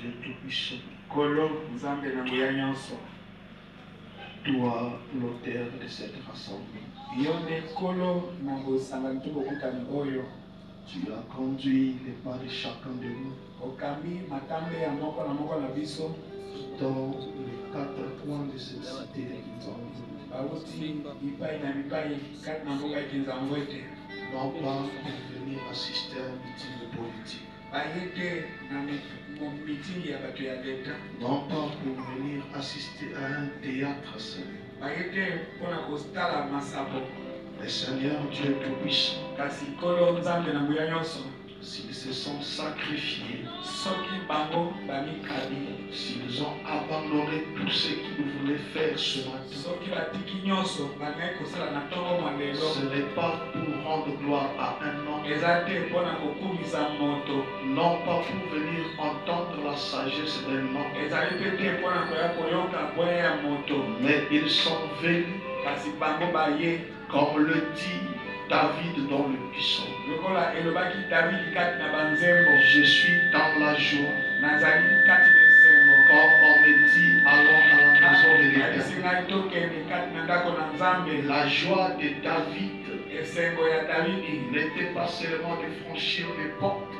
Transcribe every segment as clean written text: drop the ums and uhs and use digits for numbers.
Dieu Tout-Puissant. Toi, l'auteur de cette rassemblement. Tu as conduit les pas de chacun de nous dans les 4 coins de cette cité de Kinzambwe. Non pas pour venir assister à un meeting politique. Non pas pour venir assister à un théâtre seulement. Le Seigneur Dieu Tout-Puissant, s'ils se sont sacrifiés, s'ils ont abandonné tout ce qu'ils voulaient faire ce matin, ce n'est pas pour rendre gloire à un homme, non pas pour venir entendre la sagesse d'un homme, mais ils sont venus, comme le dit David dans le psaume. Je suis dans la joie. Quand on me dit allons à la maison de l'Éternel, la joie de David n'était pas seulement de franchir les portes,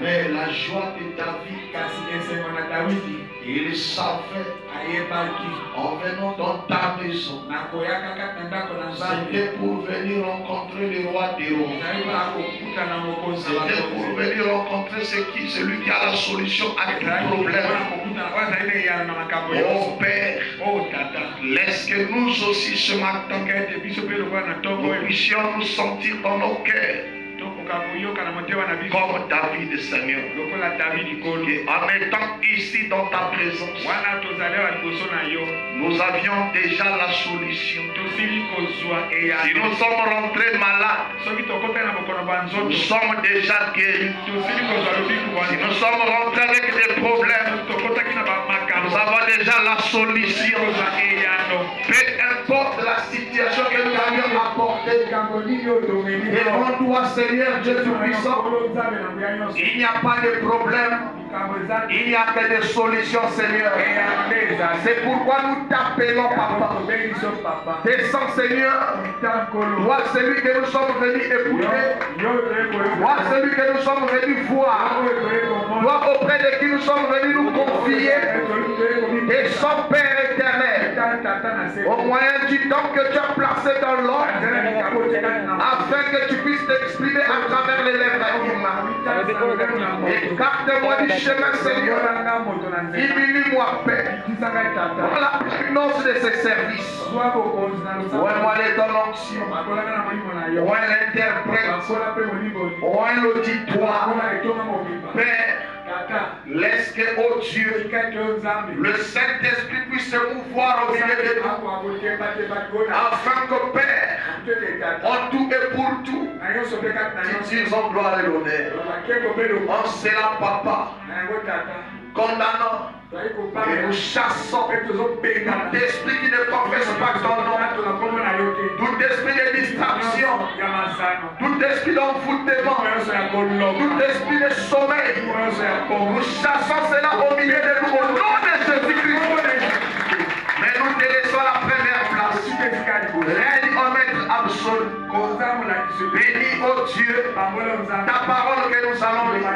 mais la joie de David, il savait en venant dans ta maison, c'était pour venir rencontrer le roi des rois. C'était pour venir rencontrer celui qui a la solution à tout problème. Oh Père, laisse que nous aussi ce matin, nous puissions nous sentir dans nos cœurs comme David, Seigneur. Et en étant ici dans ta présence, nous avions déjà la solution. Si nous sommes rentrés malades, nous sommes déjà guéris. Si nous sommes rentrés avec des problèmes, nous avons déjà la solution. Peu importe la situation que nous avions apportée devant toi, Seigneur Dieu Tout-Puissant, il n'y a pas de problème, il n'y a que des solutions, Seigneur. C'est pourquoi nous t'appelons, Papa. Descends, Seigneur. Toi, celui que nous sommes venus écouter. Toi, celui que nous sommes venus voir. Toi, auprès de qui nous sommes venus nous confier. Descends, Père éternel, au moyen du temps que tu as placé dans l'ordre, afin que tu puisses t'exprimer à travers les lèvres humaines. Écarte-moi du chemin, Seigneur. Diminue-moi, Père. Pour la puissance de ces services. Ouvre-moi les dons onction. Ouvre l'interprète. Ouvre l'auditoire. Père, laisse que, oh Dieu, le Saint-Esprit puisse se mouvoir au milieu de nous, afin que, Père, en tout et pour tout, tu dises en gloire et l'honneur. En cela, Papa, condamnant et nous chassons tout esprit qui ne confesse pas ton nom, tout esprit de distraction, tout esprit d'envoûtement, tout esprit de sommeil. Nous chassons cela au milieu de nous au nom de Jésus-Christ. Mais nous te laissons la première place. Règne en maître absolu. Bénis, oh Dieu, ta parole que nous allons lire.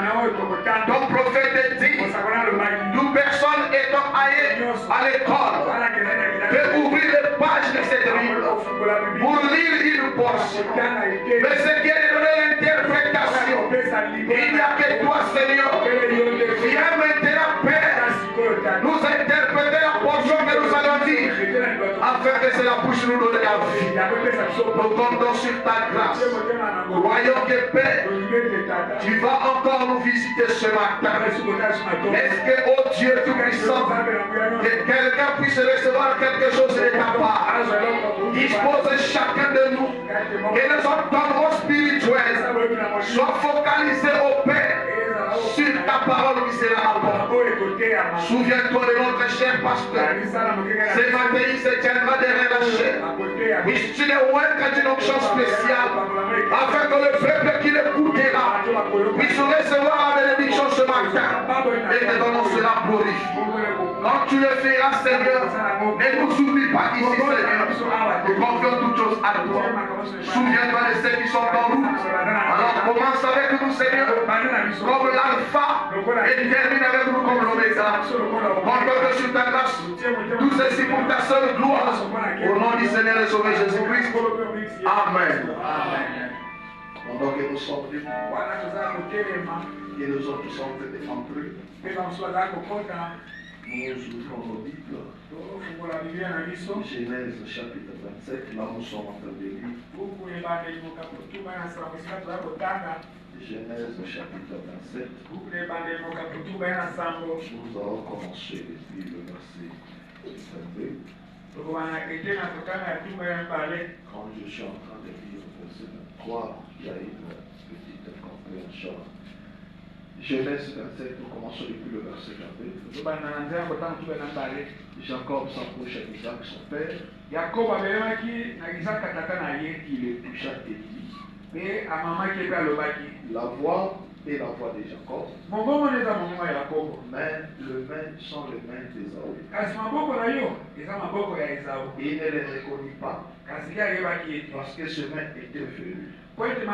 Ton prophète dit, nous personnes étant aillées à l'école, peut ouvrir les pages de cette Bible pour lire une portion. Mais ce qui est de l'interprétation, il n'y a que toi, Seigneur. Viens maintenant, Père, nous interpréter la portion que nous allons dire, afin que cela puisse nous donner la vie. Nous comptons sur ta grâce. Croyons que, Père, tu vas encore nous visiter ce matin. Est-ce que, oh Dieu Tout-Puissant, que quelqu'un puisse recevoir quelque chose de ta part? Dispose chacun de nous que les entendements spirituels soient focalisés au Père sur ta parole misérable. Souviens-toi de notre cher pasteur. Ce matin, il se tiendra derrière la chaîne. Puisses-tu le oindre d'une onction spéciale, afin que le peuple qui l'écoutera puisse recevoir la bénédiction ce matin. glorifie. Quand tu le feras, Seigneur, ne nous oublie pas ici, Seigneur. Nous confions toutes choses à toi. Souviens-toi de ceux qui sont en route. Alors commence avec nous, Seigneur, comme l'alpha et termine avec nous comme l'oméga. Compte sur ta grâce. Tout ceci pour ta seule gloire. Au nom du Seigneur et Sauveur Jésus-Christ. Amen. Pendant que nous sommes debout, et nous autres sommes entrés, nous ouvrons nos Bibles. Genèse chapitre 27, là nous sommes en train de lire. Genèse chapitre 27. Nous allons commencer depuis le verset 22. Quand je suis en train de lire le verset 23, il y a une petite compréhension. Genèse 27, nous commençons depuis le verset 22. Jacob s'approche d'Isaac, son père. Il le toucha et dit, la voix est la voix de Jacob, mais le main sont les mains d'Ésaü. Il ne les reconnut pas, parce que ce main était venu. Comme les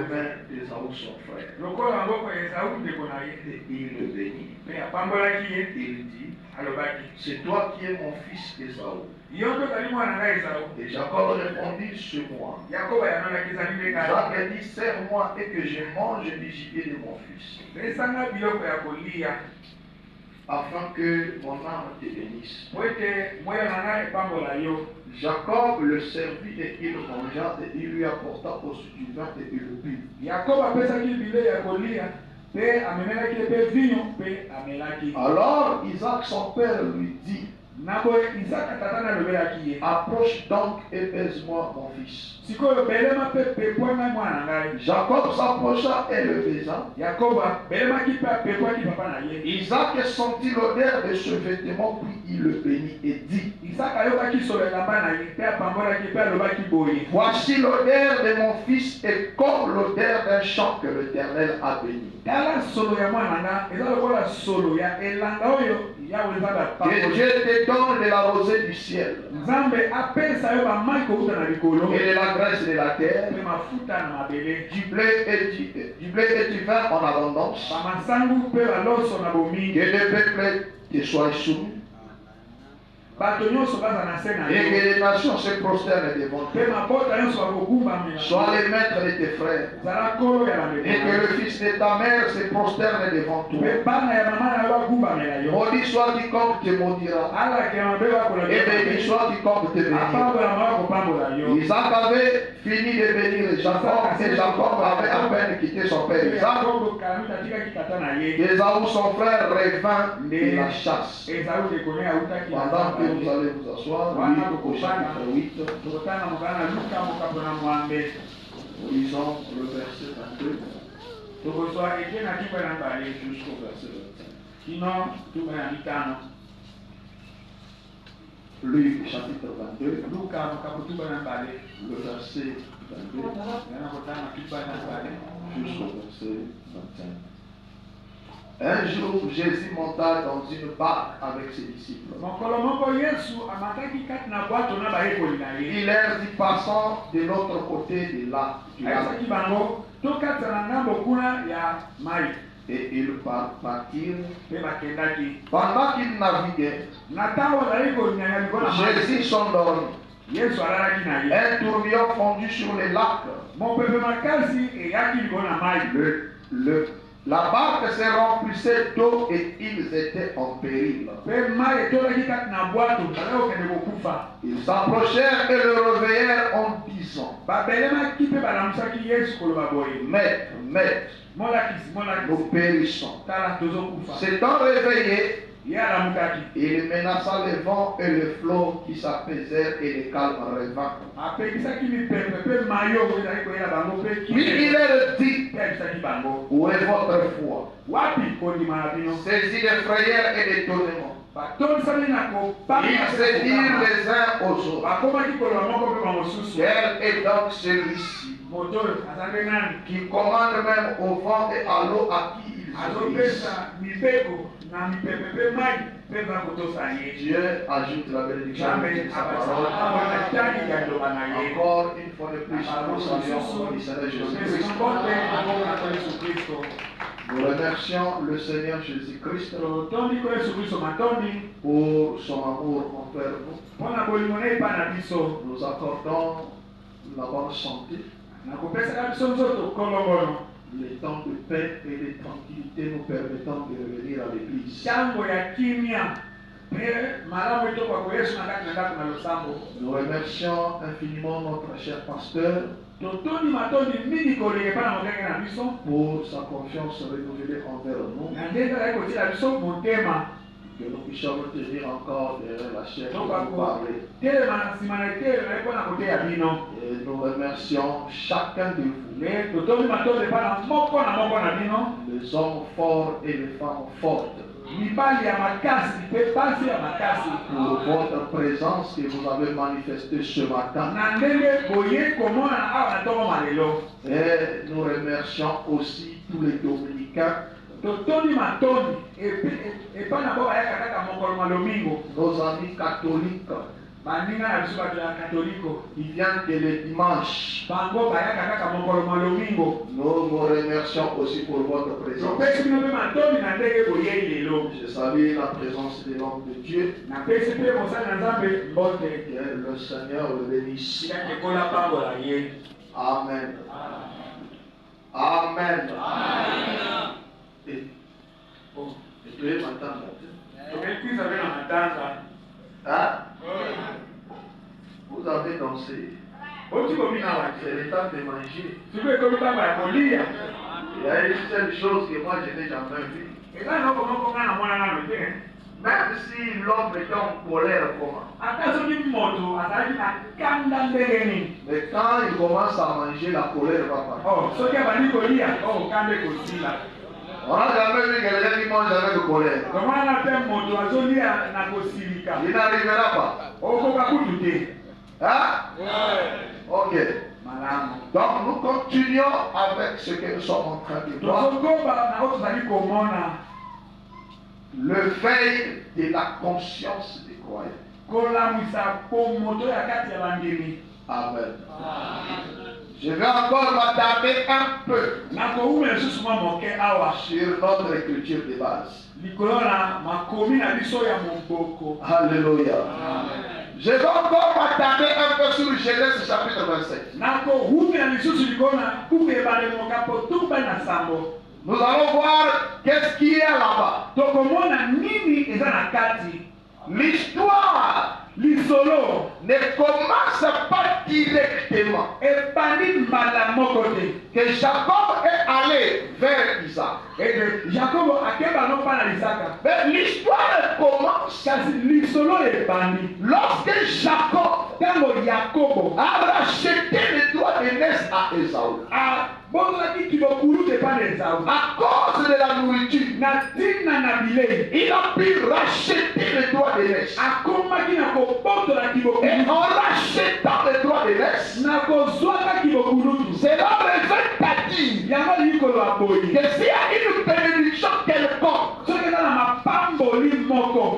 mains d'Ésaü, son frère. Et il le bénit. Il dit, c'est toi qui es mon fils Ésaü. Et Jacob répondit, c'est moi. Jacques dit, serre-moi et que je mange du gibier de mon fils, afin que mon âme te bénisse. Jacob le servit et il mangea et il lui apporta aussi du vin et il le but. Alors Isaac son père lui dit, approche donc et baise-moi mon fils. Jacob s'approcha et le baisa. Isaac sentit l'odeur de ce vêtement, puis il le bénit et dit, voici l'odeur de mon fils est comme l'odeur d'un champ que l'Éternel a béni. Que Dieu te donne de la rosée du ciel et de la graisse de la terre, du blé et du vin en abondance, que le peuple te soit soumis, et que les nations se prosternent devant toi. Sois les maîtres de tes frères, et que le fils de ta mère se prosterne devant toi. Maudit soit quiconque te maudira, et béni soit quiconque te bénira. Isaac avait fini de bénir Jacob, et Jacob avait à peine quitté son père Isaac. Ésaü son frère revint de la chasse. Pendant que vous allez vous asseoir, au chapitre 8, nous lisons le verset 22 jusqu'au verset 25. Luc chapitre 22, le verset 22 jusqu'au verset 25. Un jour, Jésus monta dans une barque avec ses disciples. Il leur dit, passant de l'autre côté du lac. Et ils partirent. Pendant qu'ils naviguaient, Jésus s'endormit. Un tourbillon fondu sur les lacs. La barque se remplissait d'eau et ils étaient en péril. Ils s'approchèrent et le réveillèrent en disant, Maître, Maître, nous périssons. S'étant réveillé, il menaça le vent et le flot qui s'apaisèrent et le calme revint. Puis il leur dit, où est votre foi? Saisi de frayeur et d'étonnement, ils se dirent les uns aux autres, quel est donc celui-ci qui commande même au vent et à l'eau, à qui il Jésus-Christ. Dieu ajoute la bénédiction de sa parole. Encore une fois de plus, nous saluons au nom du Seigneur Jésus-Christ. Nous remercions le Seigneur Jésus-Christ pour son amour envers nous. Nous accordons la bonne santé, les temps de paix et de tranquillité nous permettant de revenir à l'église. Nous remercions infiniment notre cher pasteur pour sa confiance renouvelée envers nous. Que nous puissions nous tenir encore derrière la chair pour nous parler. Et nous remercions chacun de vous, les hommes forts et les femmes fortes, pour votre présence que vous avez manifestée ce matin. Et nous remercions aussi tous les dominicains, nos amis catholiques, ils viennent dès le dimanche. Nous vous remercions aussi pour votre présence. Je salue la présence de l'homme de Dieu. Que le Seigneur le bénisse. Amen. Amen. Et tu es m'entendre. Hein? Vous avez dansé. C'est le temps de manger. Il y a une seule chose que moi je n'ai jamais vue. Même si l'homme est en colère, comment? Mais quand il commence à manger, la colère va partir. On n'a jamais vu quelqu'un qui mange avec de colère. Il n'arrivera pas. Hein? Ok. Donc nous continuons avec ce que nous sommes en train de voir. Le veille de la conscience des croyants. Amen. Je vais encore m'attarder un peu sur notre écriture de base. Alléluia. Je vais encore m'attarder un peu sur Genèse chapitre 27. Nous allons voir qu'est-ce qu'il y a là-bas. L'histoire ne commence pas directement. Que Jacob est allé vers Isaac. Mais l'histoire commence lorsque Jacob a racheté les droits de naissance à Esaü. À cause de la nourriture, il a pu racheter les droits de naissance. Et en rachetant les droits de naissance, cela revient à dire que s'il y a une bénédiction quelconque,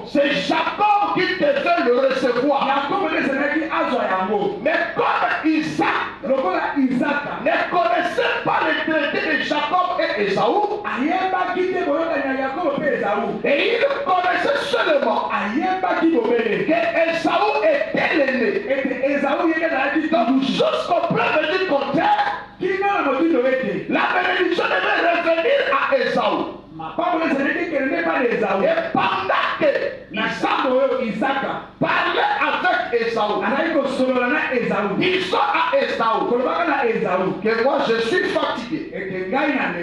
c'est Jacob qui devait le recevoir. Mais comme Isaac ne connaissait pas les traités de Jacob et Esaü, et il connaissait seulement que Esaü était l'aîné. Donc jusqu'au preuve du contraire, la bénédiction devait revenir à Esaü. Et pendant que Isaac parlait avec Esaü, disant à Esaü que moi je suis fatigué,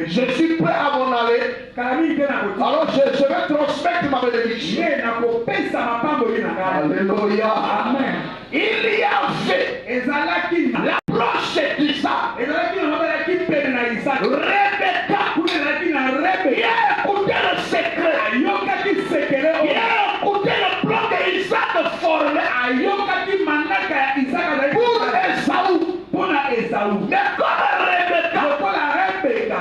je suis prêt à m'en aller, alors je vais transmettre ma bénédiction. Alléluia. Amen. Il y avait l'approche d'Isaac. Rebecca, il a écouté le secret, il a écouté le plan d'Isaac formé pour Esaü. Mais comme Rebecca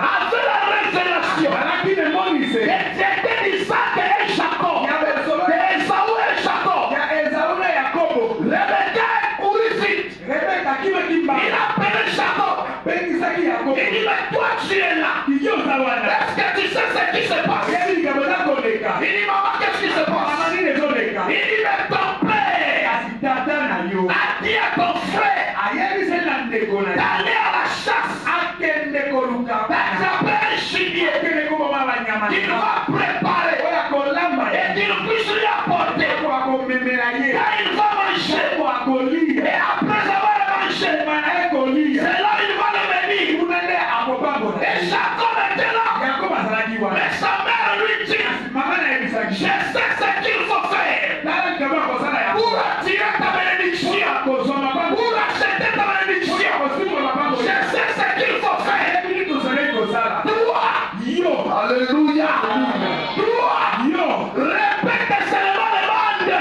avait la révélation qu'il va préparer et qu'il puisse lui apporter quand il va manger. Et après avoir mangé, c'est là il va le bénir. Et Jacob était là. Mais sa mère lui dit, je sais ce qu'il faut faire pour attirer ta bénédiction, pour acheter ta bénédiction. Je sais ce qu'il faut faire. Toi, alléluia. Toi, répète seulement les bandes.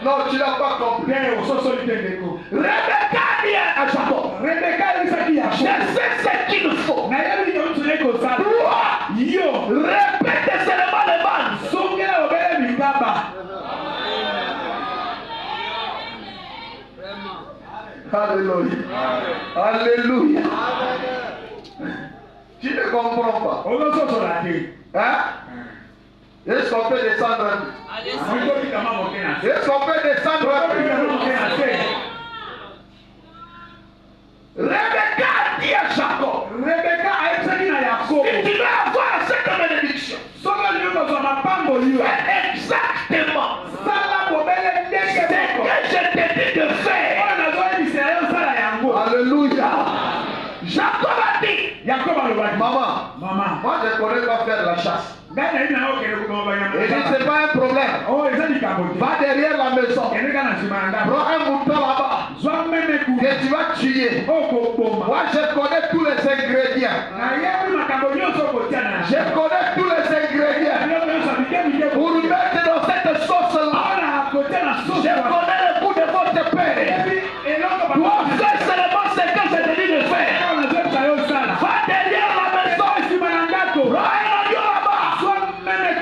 Non, tu n'as pas compris. Rebecca dit à Jacob, je sais ce qu'il faut. Toi, répète seulement les bandes. Alléluia. Alléluia. Tu ne comprends pas. Hein? Est-ce qu'on peut descendre un peu? Est-ce qu'on peut descendre un peu? Rebecca dit à Jacob, si tu veux avoir cette bénédiction, fais exactement ce que je t'ai dit de faire. Alléluia. Jacob a dit, maman, moi je ne connais pas faire la chasse. Et ce n'est pas un problème. Va derrière la maison. Prends un mouton là-bas que tu vas tuer. Moi je connais tous les ingrédients. Je connais tous les ingrédients pour mettre dans cette sauce-là. Je connais le goût de votre père. Toi fais seulement ce que je te dis de faire. Va derrière la maison. Prends un oignon là-bas.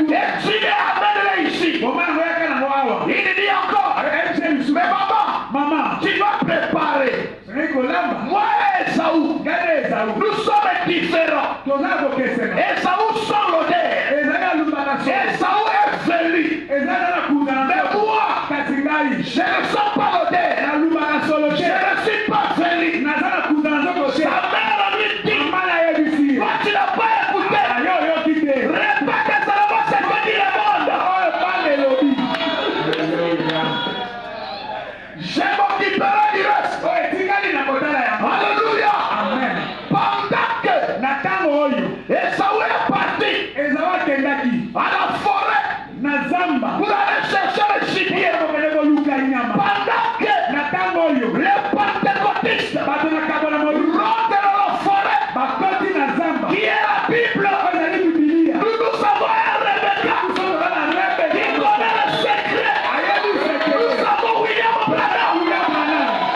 Et tu les amènes ici. Il dit encore, mais maman, tu vas préparer. Moi et Esaü, nous sommes différents. Esaü sent l'odeur. Esaü est velu. Mais moi, je ne sens pas l'odeur. Je ne suis pas velu. Sa mère lui dit, toi tu n'as pas écouté. Répète seulement ce que dit le monde. Je m'occuperai du reste. Alléluia. Pendant que Esaü est parti à la forêt pour aller chercher le gibier. Pendant que les pentecôtistes rentrent dans la forêt qui est la Bible, nous avons un Rebecca qui connaît le secret. Nous avons William Branham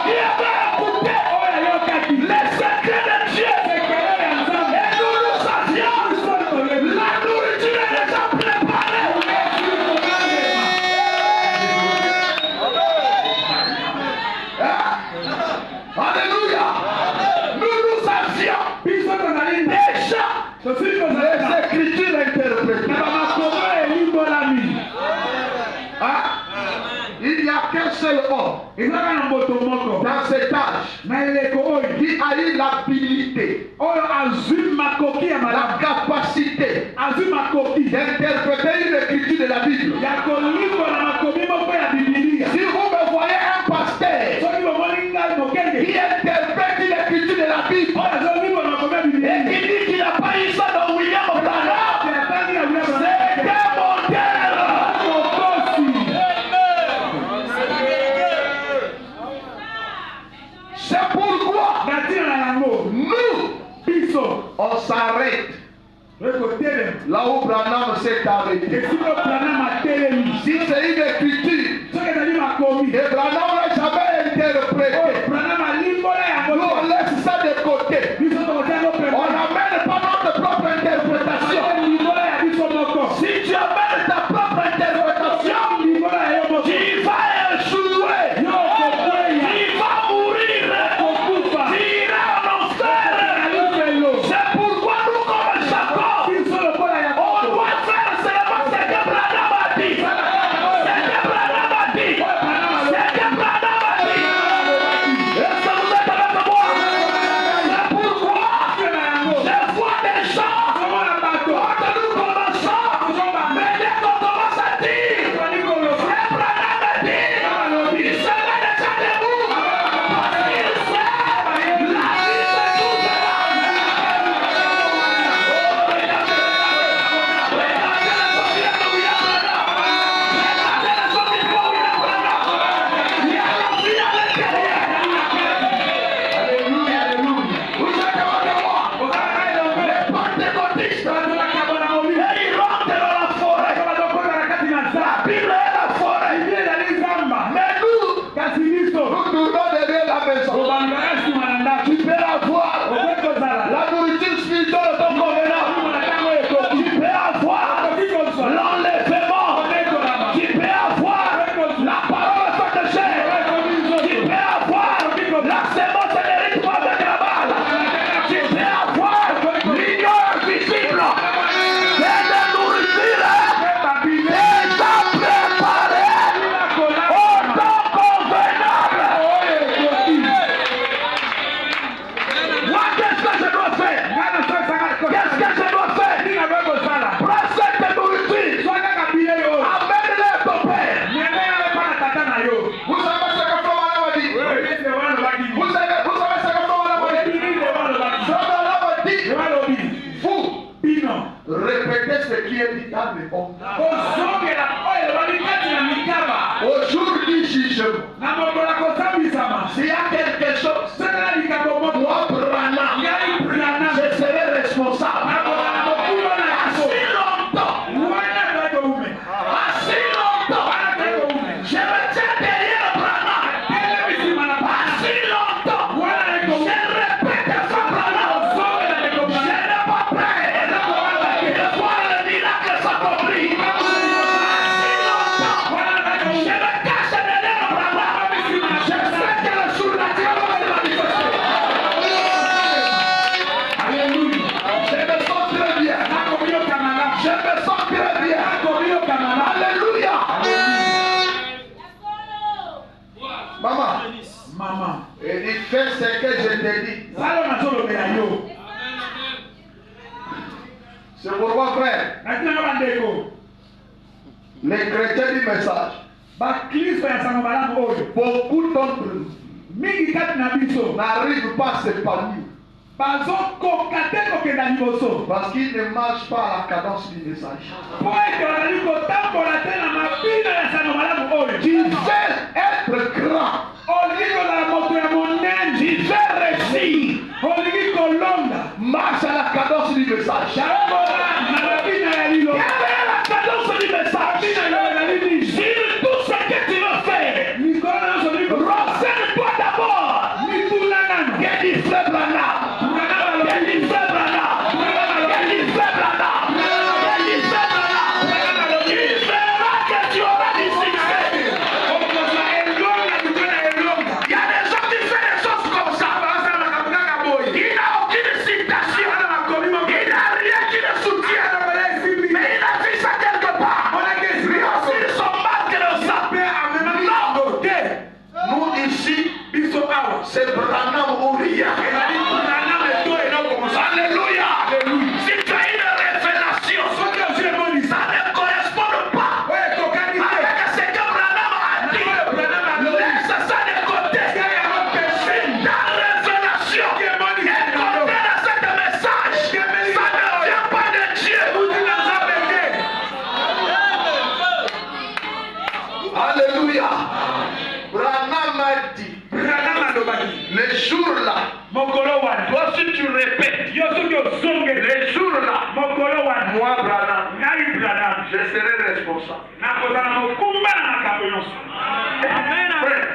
qui avait écouté les secrets de Dieu. Et nous avions la nourriture est déjà préparée. Alléluia. Nous avions déjà les écritures interprétées. Il n'y a qu'un seul homme dans cet âge qui a eu l'habilité, la capacité d'interpréter une écriture de la Bible. Si vous me voyez un pasteur qui interprète une écriture de la Bible et qui dit qu'il n'a pas eu ça dans William Branham, c'est un modèle. C'est pourquoi nous, on s'arrête là où Branham s'est arrêté. Si c'est une écriture et Branham n'a jamais interprété, nous on laisse ça de côté. On n'amène pas notre propre interprétation. Si tu amènes ta propre interprétation, tu vas échouer. Tu vas mourir. Tu iras en enfer. C'est pourquoi nous, comme Jacob, on doit faire seulement ce que Branham a dit. Ce que Branham S'il y a quelque chose, moi, Branham, je serai responsable. Assez longtemps. Assez longtemps. Je me tiens derrière Branham. Assez longtemps. Je répète ça, Branham. Je n'ai pas prêt de voir le miracle s'accomplir. Assez longtemps. Je me cache derrière Branham. Je sais que le surnaturel va se manifester. Alléluia. Je me sens très bien. Je me sens très bien. Alléluia. Maman, il fait ce que je t'ai dit. C'est pourquoi, frère, les chrétiens du message, beaucoup d'entre nous n'arrivent pas à s'épanouir. Parce qu'ils ne marchent pas à la cadence du message. Tu veux être grand. Tu veux réussir. Marche à la cadence du message. Quelle est la cadence du message? Sur tout ce que tu veux faire, renseigne-toi d'abord. Quel est le frère Branham? C'est Branham ou rien. Alléluia. Si tu as une révélation, ça ne correspond pas avec ce que Branham a dit. Laisse ça de côté. C'est ta révélation. Et contraire à ce message, ça ne vient pas de Dieu. Alléluia. Branham a dit. Les jours-là, toi si tu répètes, les jours-là, moi Branham, je serai responsable. Frère,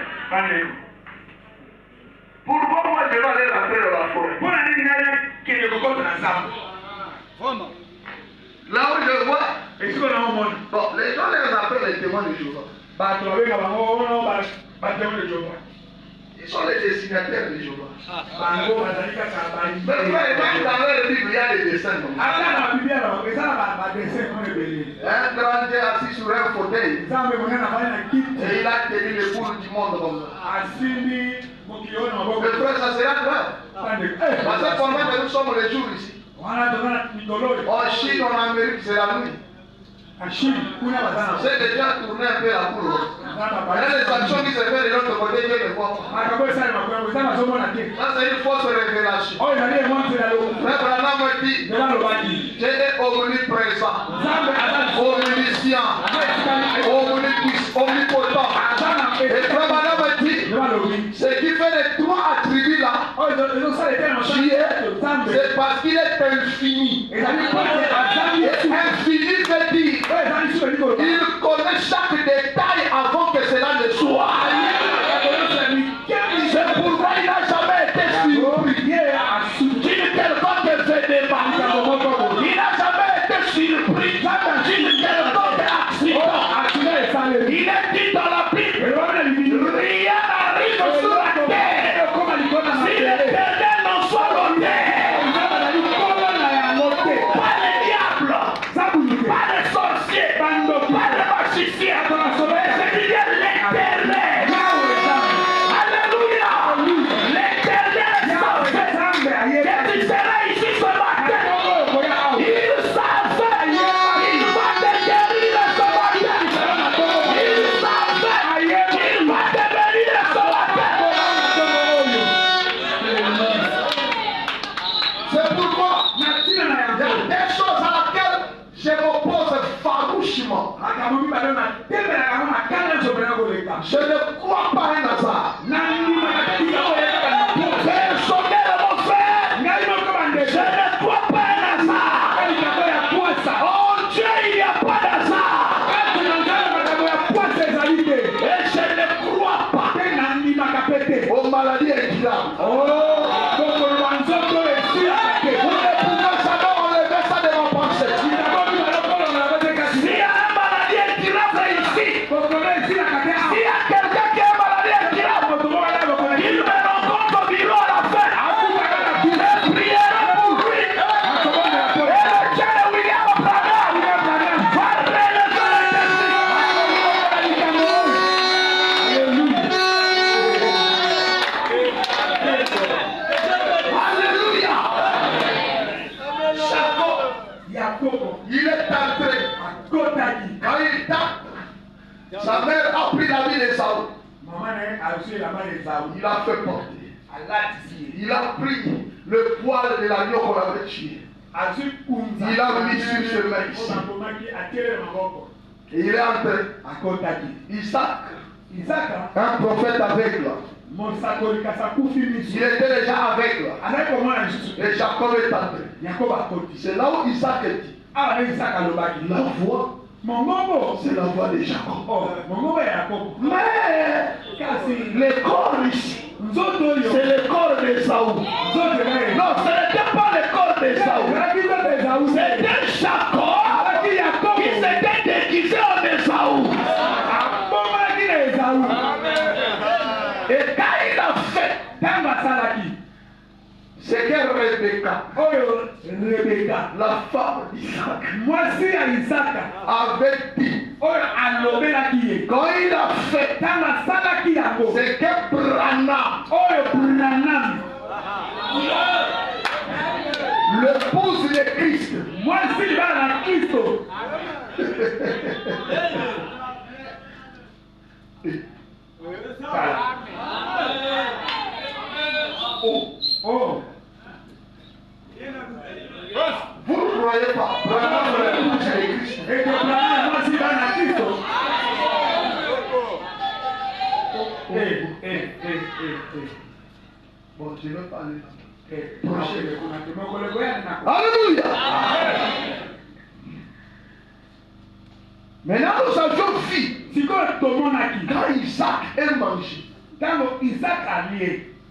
pourquoi moi je vais aller rentrer dans la forêt? Là où je vois, bon, les gens les appellent les témoins de Jéhovah. Ils sont les dessinateurs de Jéhovah. Mais même dans leur Bible, il y a des dessins. Un grand Dieu assis sur un fauteuil. Et il a tenu les poules du monde comme ça. Mais frère, ça sera grave. Parce que pendant que nous sommes les jours ici, en Chine, en Amérique, c'est la nuit. C'est déjà tourné un peu la boule. Il y a des actions qui se font de l'autre côté, Dieu ne voit pas. Ça, c'est une fausse révélation. Mais Branham me dit, Dieu est omniprésent, omniscient, omnipotent. Et Branham me dit, ce qui fait les trois attributs là, c'est parce qu'il est infini. Et infini veut dire, il connaît chaque détail avant que cela ne soit. C'est pourquoi il n'a jamais été surpris d'une quelconque événement. Il n'a jamais été surpris d'une quelconque accident. Il est dit dans la Bible, rien n'arrive sur la terre si l'Éternel n'en soit l'auteur. Pas les diables, pas les sorciers, pas les magiciens, c'est qu'il y a l'Éternel. Alléluia. L'Éternel savait que tu serais ici ce matin. Il savait, il va te guérir ce matin. Il savait, il va te bénir ce matin. C'est pourquoi il y a des choses à laquelle je m'oppose farouchement. Je ne crois pas à un hasard. pris le poil de l'agneau qu'on avait tué. Il a mis sur ce maïs. Et il est entré. Isaac, un prophète aveugle. Il était déjà aveugle. Et Jacob est entré. C'est là où Isaac dit. La voix. C'est la voix de Jacob. Mais le corps ici, c'est le corps d'Ésaü. Non, ce n'était pas le corps d'Ésaü. C'était Jacob qui s'était déguisé en Ésaü. Et quand il a fait, c'est que Rebecca, la femme d'Isaac, avait dit, quand il a fait, c'est que Branham, l'épouse de Christ, oh. Vous ne croyez pas, Branham l'épouse de Christ. Et que Branham aussi dans la Christ. Bon, je ne vais pas aller. Alléluia. Maintenant, nous avions vu quand Isaac est mangé.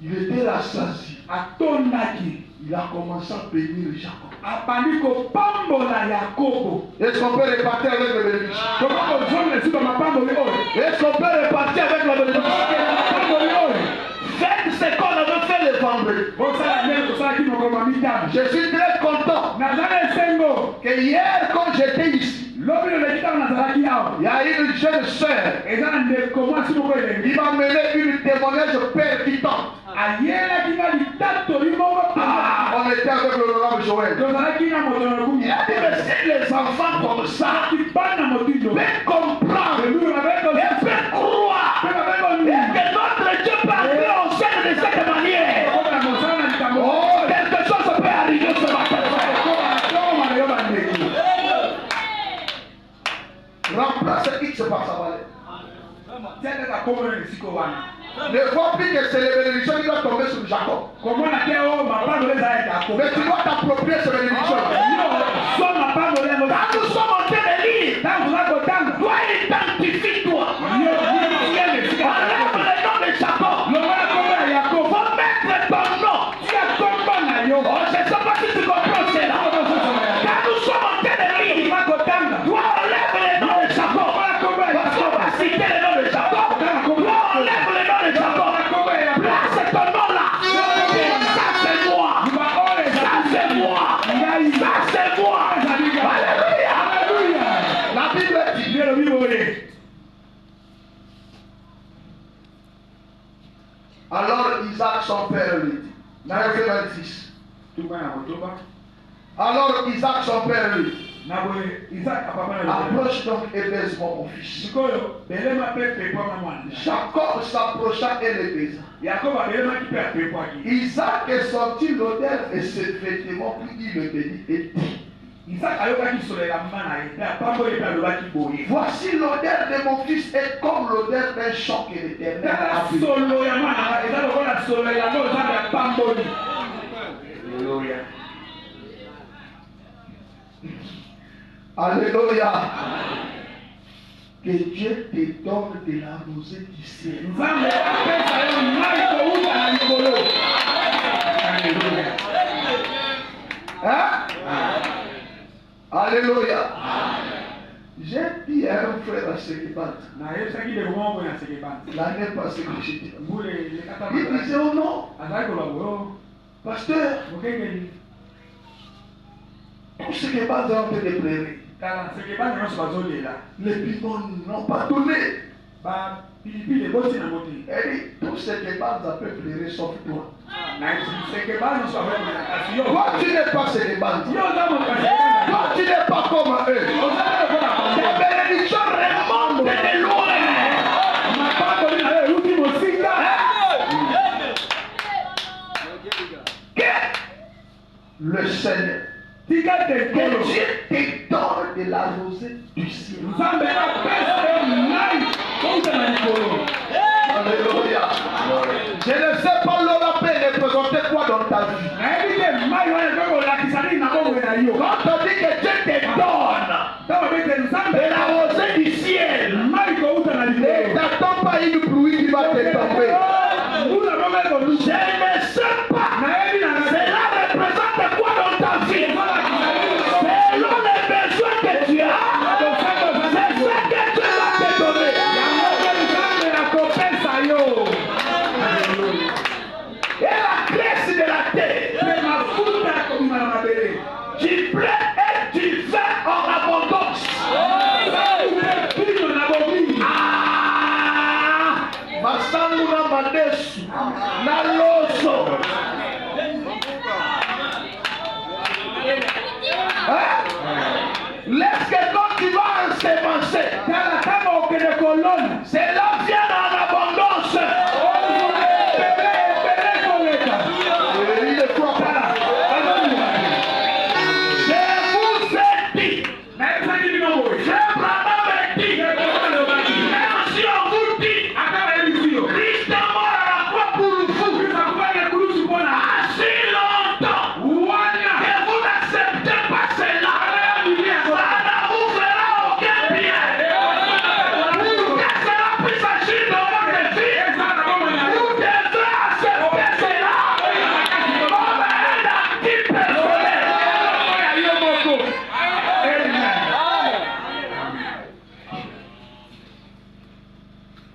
Il était rassasié. Il a commencé à bénir Jacob. Est-ce qu'on peut repartir avec la bénédiction? Est-ce qu'on peut repartir avec la bénédiction? Faites ce qu'on avait fait le vendredi. Je suis très content que hier, quand j'étais ici, il y a une jeune sœur. Il m'a mené une témoignage percutante. On était avec l'honorable Joël. Il a dit, mais si les enfants comme ça peuvent comprendre et peuvent croire et que notre Dieu parle au sein de cette manière, oh, quelque chose peut arriver ce matin. Remplace X par sa valeur. Ne vois plus que c'est les bénédictions qui doivent tomber sur Jacob. Mais tu dois t'approprier ces bénédictions. Quand nous sommes en train de lire, toi identifie-toi. Enlève le nom de Jacob. Faut mettre ton nom. Oh, je ne sais pas si tu comprends cela. Quand nous sommes en train de lire, toi enlève le nom de Jacob. Parce qu'on va citer le nom de Jacob. Toi enlève le nom de Jacob. Place ton nom là. Ça c'est moi. Ça c'est moi. Ça c'est moi. Alléluia. La Bible dit. Alors Isaac son père lui dit. Verset 26. Alors Isaac son père lui dit. Approche donc et baise-moi mon fils. Jacob s'approcha et le baisa. Isaac est sorti l'odeur et ses vêtements, puis il le bénit et dit. Voici l'odeur de mon fils est comme l'odeur d'un champ que l'Éternel a fait. Alléluia. Que Dieu te donne de la rosée du ciel. Hein? Alléluia. J'ai dit à un frère à Sekebat l'année passée que j'étais. Il disait oh non, pasteur, tout ce que Baz est en train de pleurer. Les piments n'ont pas donné. Elle dit tout ce que Baz a pu pleurer sauf toi. Toi tu n'es pas ce que Baz. Toi tu n'es pas comme eux. Les bénédictions remontent de loin. le Seigneur. Que Dieu te donne de la rosée du ciel. Alléluia. Je ne sais pas l'on peut représenter quoi dans ta vie. Quand on dit que Dieu te donne de la rosée du ciel, ne t'attends pas une pluie qui va te tomber. Je ne sais pas. Cela représente quoi dans ta vie? Selon les besoins que tu as, c'est ce que Dieu va te donner. Et la graisse de la terre, tu plais et tu fais en abondance. Masangu na madesu na loso. Lorsque quand tu vas ensemencer, cela vient en abondance.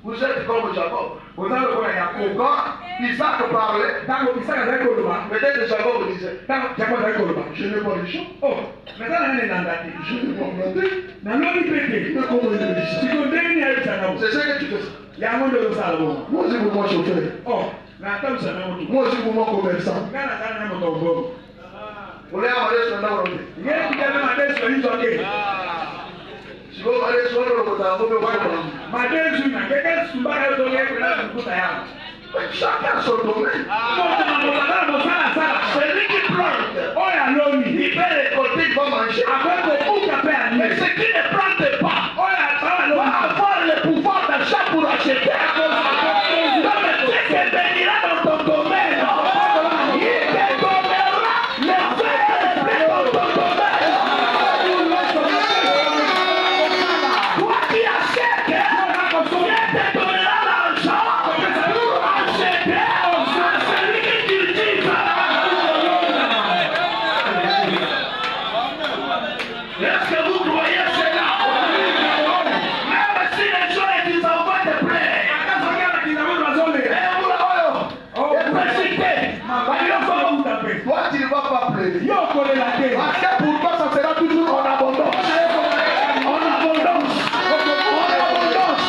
Vous êtes comme Jacob. Quand Isaac parlait, peut-être que Jacob disait, je n'ai pas de champ. Oh, je n'ai pas planté. C'est ce que tu fais. Moi aussi pour moi chauffeur. Moi aussi pour moi commerçant. Vous voulez amaler sur la route. Si vous allez sur le route, chacun son domaine. Celui qui plante, il peut récolter, il va manger. Mais ceux qui ne plantent pas, va avoir le pouvoir d'achat pour acheter. Donc Dieu te bénira dans ton domaine. Il te donnera les fruits et les blés dans ton domaine. Toi qui achètes, Dieu te donnera l'argent pour acheter celui qui cultive. Est-ce que vous croyez cela? Même si les gens ils envoient des plaies, toi tu ne vas pas plaider. Parce que pour toi ça sera toujours en abondance. En abondance. En abondance.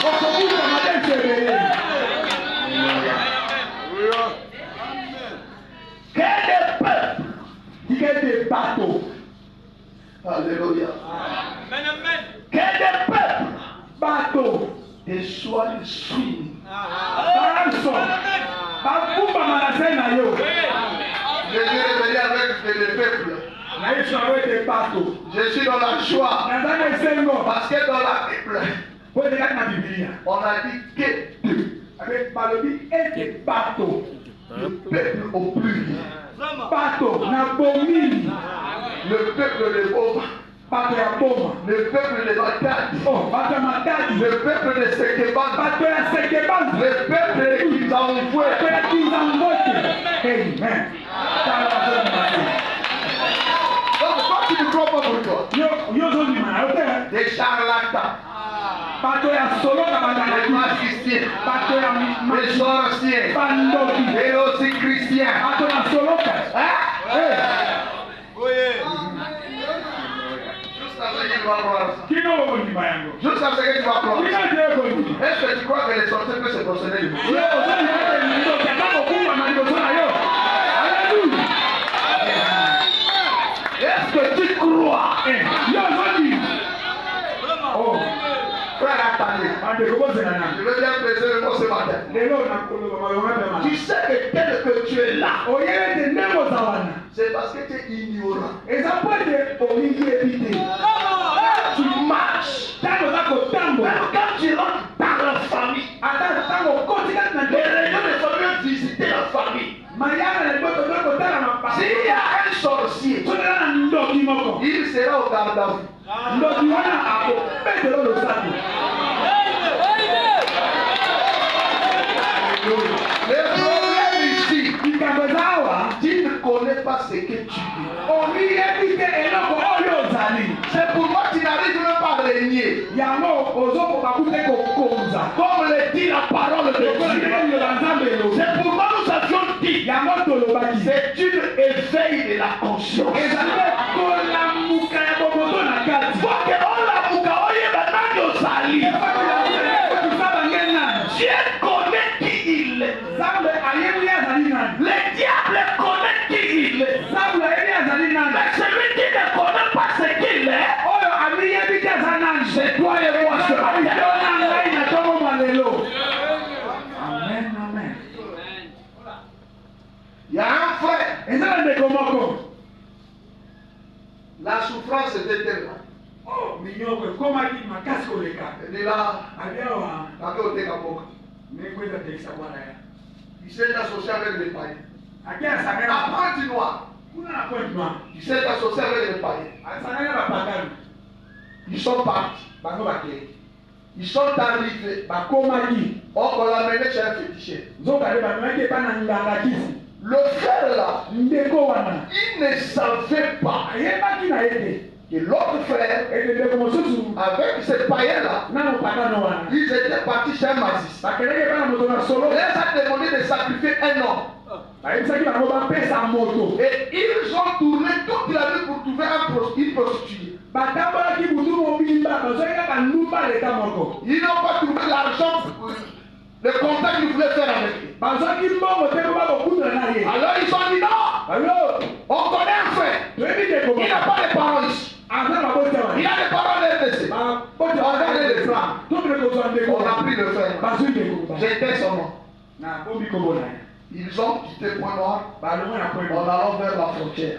Que des bateaux. Alléluia. Que des peuples. Bateaux. Et soit les suivis. Jésus est venu avec les peuples. Je suis dans la joie. Parce que dans la Bible, on a dit que deux. Le peuple au pluriel. Le peuple de Boma. Le peuple de Matad. Le peuple de Sekeban. Le peuple qui t'envoie. Amen. Donc quand tu ne crois pas pour toi, des charlatans, des magiciens, des sorciers, et aussi chrétiens. Juste à ce que tu vas croire. Est-ce que tu crois que les sorciers peuvent se procéder du monde? Est-ce que tu crois? Oh, frère, attendez. Je veux bien presser le mot ce matin. Tu sais que tel que tu es là, C'est parce que tu es ignorant. Et ça peut être au milieu évité. Tu marches. Même quand tu rentres dans la famille, les réunions de famille ont visité la famille. S'il y a un sorcier, il sera au garde à vue. Le problème ici, tu ne connais pas ce que tu dis. C'est pourquoi tu n'arrives même pas à régner. Comme le dit la parole de Dieu. C'est pourquoi nous avions dit, c'est une éveil de la conscience. Dieu connaît qui il est. Le diable connaît qui il est. Mais celui qui ne connaît pas ce qu'il est, c'est toi et moi ce matin. Amen, amen. Il y a un frère. La souffrance était telle. Il est là. Il s'est associé avec les païens. Apprenti noir. Il s'est associé avec les païens. Ils sont partis. Ils sont arrivés. On l'a mené chez un féticheur. Le frère là, il ne savait pas que l'autre frère, avec ces païens-là, ils étaient partis chez un magicien. Il les a demandé de sacrifier un homme. Et ils ont tourné toute la nuit pour trouver une prostituée. Ils n'ont pas trouvé l'argent, le contact qu'ils voulaient faire avec eux. Alors ils ont dit non, on connaît un frère. Il n'a pas de parents ici. Il a des parents de FDC. On a donné les flammes. On a pris le frère. J'étais son nom. Ils ont quitté Point-Noir en allant vers la frontière.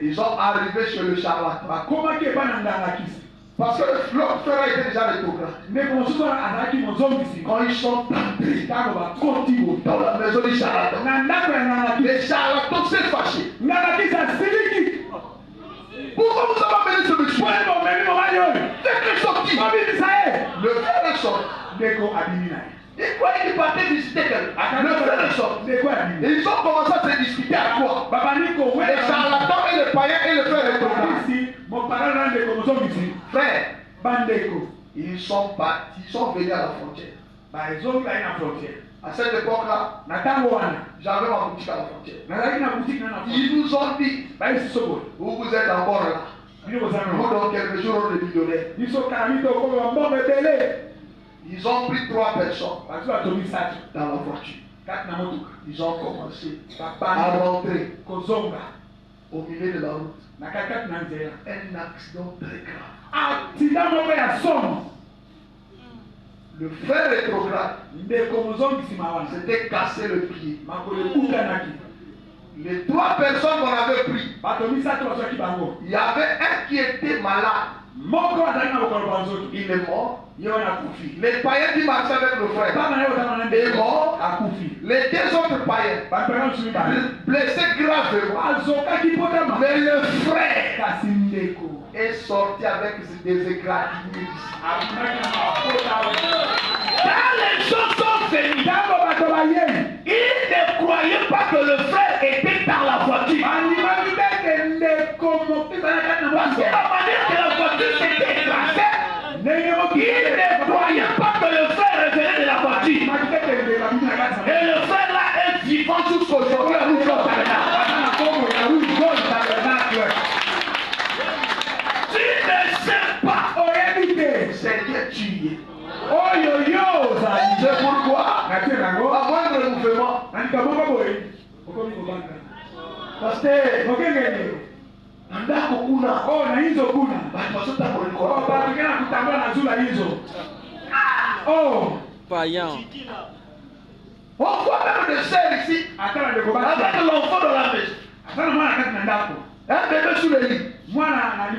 Ils sont arrivés chez le charlatan. Parce que l'autre frère a été déjà rétrograde. Quand ils sont entrés dans la maison du charlatan, le charlatan s'est fâché. Pourquoi vous avez amené ce monsieur? Dès qu'il est sorti, le frère est sorti. Il croyait qu'il partait visiter quelqu'un. Le frère est sorti. Ils ont commencé à se discuter à quoi? Les charlatans et les païens et le frère est frère, ils sont partis, ils sont venus à la frontière. À cette époque-là, j'avais ma boutique à la frontière. Ils nous ont dit, vous êtes encore là. Nous, dans quelques jours, on est millionnaires. Ils ont pris 3 personnes dans la voiture. Ils ont commencé à rentrer au milieu de la route. Un accident très grave. Le frère rétrograde s'était cassé le pied. Les 3 personnes qu'on avait pris, il y avait un qui était malade. Il est mort. Les païens qui marchaient avec le frère est mort. Les 2 autres païens blessés gravement. Mais le frère est sorti avec des égratignures. Quand les gens sont venus, ils ne croyaient pas que le frère était dans la voiture. Parce que la manière que la voiture s'était écrasée, ils ne croyaient pas que le frère revenait de la voiture. Et le frère là est vivant jusqu'aujourd'hui à nous faire parler. Tu ne sais pas, c'est que tu es. C'est pourquoi, à moindre mouvement, parce que ndako kuna na hizo kuna batosuta kuliko batokena kutambua na zula hizo païen. On voit même des sœurs ici avec l'enfant dans la maison. sur le lit. Un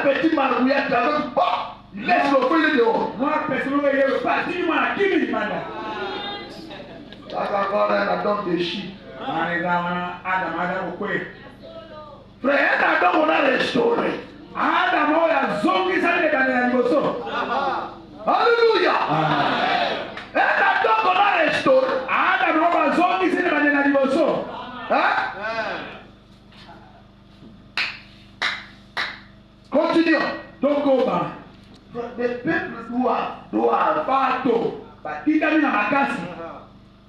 petit margouillette avec il laisse le feu dehors. Ça va encore un Adam de chi. Frère, un Adam on a restauré. Alléluia. Un Adam on a restauré. Hein? Continuons. Donc, les peuples doivent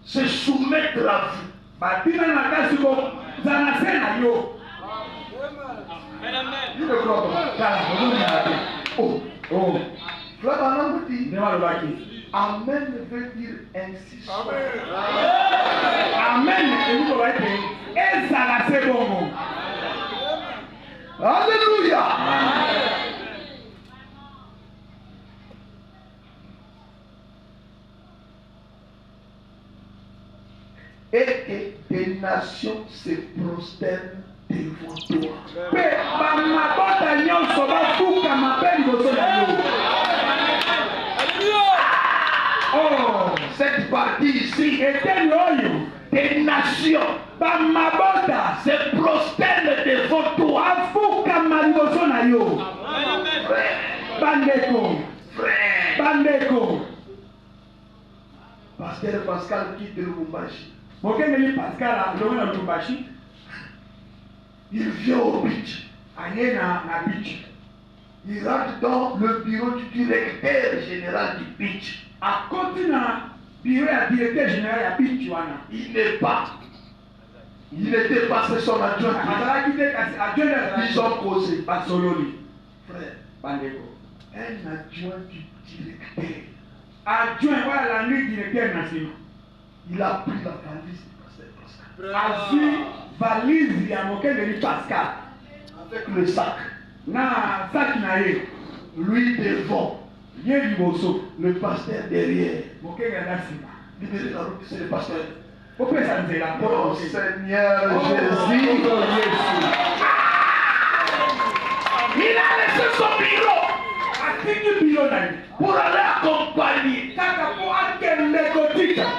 se soumettre à vous. Oh. Frère dit, Amen veut dire ainsi. Amen. Alléluia. Et que des nations se prosternent devant toi. Oh, cette partie ici est des nations se prosternent devant toi. Frère. Pasteur Pascal quitte le Lubumbashi. Il vient au beach. Il rentre dans le bureau du directeur général du beach. Il n'était pas, c'est son adjoint. Ils ont causé. Frère, un adjoint du directeur. Il a pris la valise du pasteur Pascal. Avec le sac. Lui devant. Le pasteur derrière. Libérez la route, c'est le pasteur. Oh Seigneur Jésus. Il a laissé son bureau pour aller accompagner.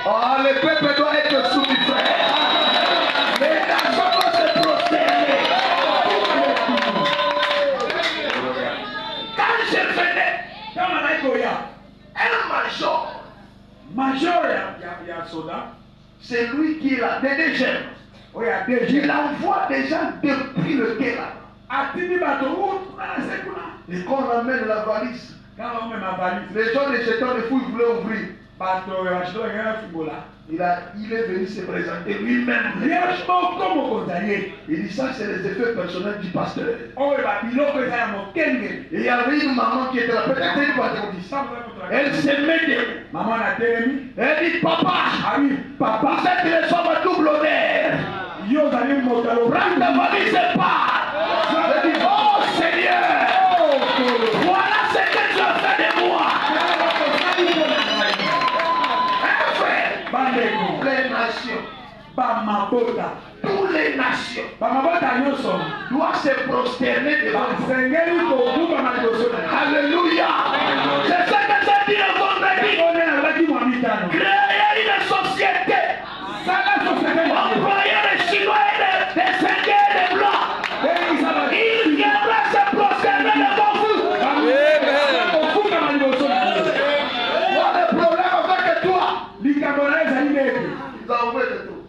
Oh, le peuple doit être soumis, frère. Les nations doivent se prosterner. Quand je venais, un major, c'est lui qui est là, il envoie des gens depuis le quai là. Et quand on ramène la valise, les gens des jetons de fouilles voulaient ouvrir. Il est venu se présenter lui-même. Il dit ça, c'est les effets personnels du pasteur. Et il y avait une maman qui était là, peut-être une baptiste. Elle s'est mise. Elle dit, papa, vous êtes les hommes à double honneur. Prends ta valise et pars. Elle dit, oh Seigneur, voilà ce que tu as fait de moi. Les nations, toutes les nations doivent se prosterner devant. Alléluia. C'est ça que ça dit le vendredi. Créer une société. Employer les Chinois et des Indiens et des Blancs. Il viendra se prosterner devant vous. Voilà le problème avec toi. Ils envoient de tout.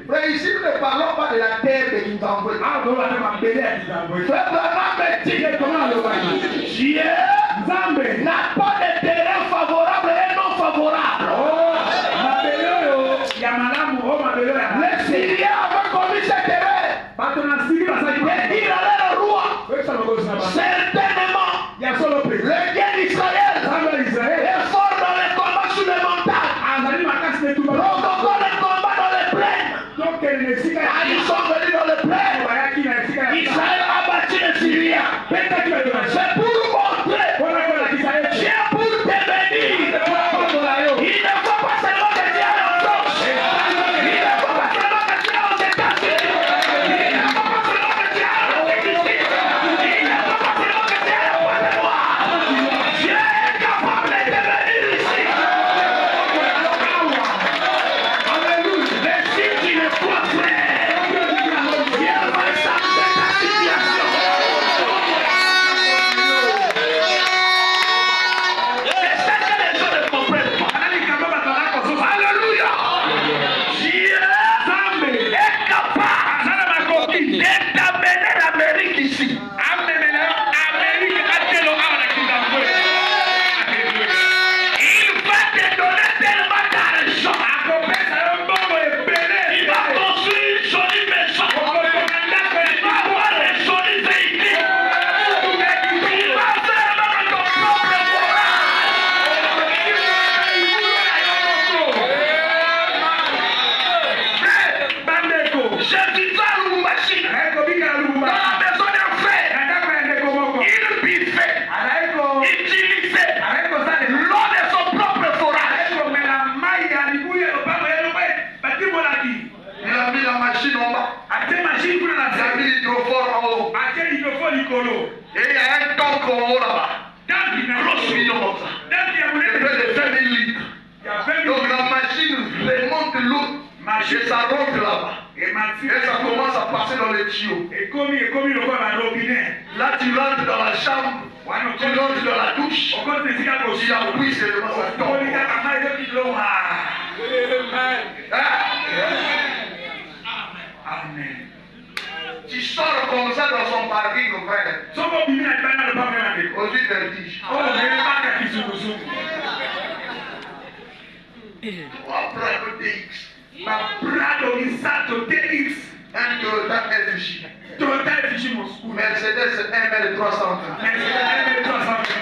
Frère, ici nous ne parlons pas de la terre de Kinzambwe. Frère Branham me dit Dieu n'a pas de terrain favorable et non favorable. Les Syriens avaient commis ce terrain. Et dire à leur roi, certainement, le Dieu d'Israël est fort dans les combats sur les montagnes. Protocole les combats dans les plaines. Quand ils sont venus dans les plaines, Israël a battu les Syriens. C'est pour montrer Dieu en bas. Il a mis l'hydrophore en haut. Et il y a un tank en haut là-bas. Grosse million comme ça. C'est près de 20 000 litres. Donc la machine remonte l'eau. Et ça rentre là-bas. Et ça commence à passer dans les tuyaux. Là, tu rentres dans la chambre. Tu rentres dans la douche. Tu appuies seulement ça tombe. Amen. Tu sors comme ça dans son parking, frère. Aujourd'hui, vertige. Trois Prado DX. Un Toyota FJ. Mercedes ML300.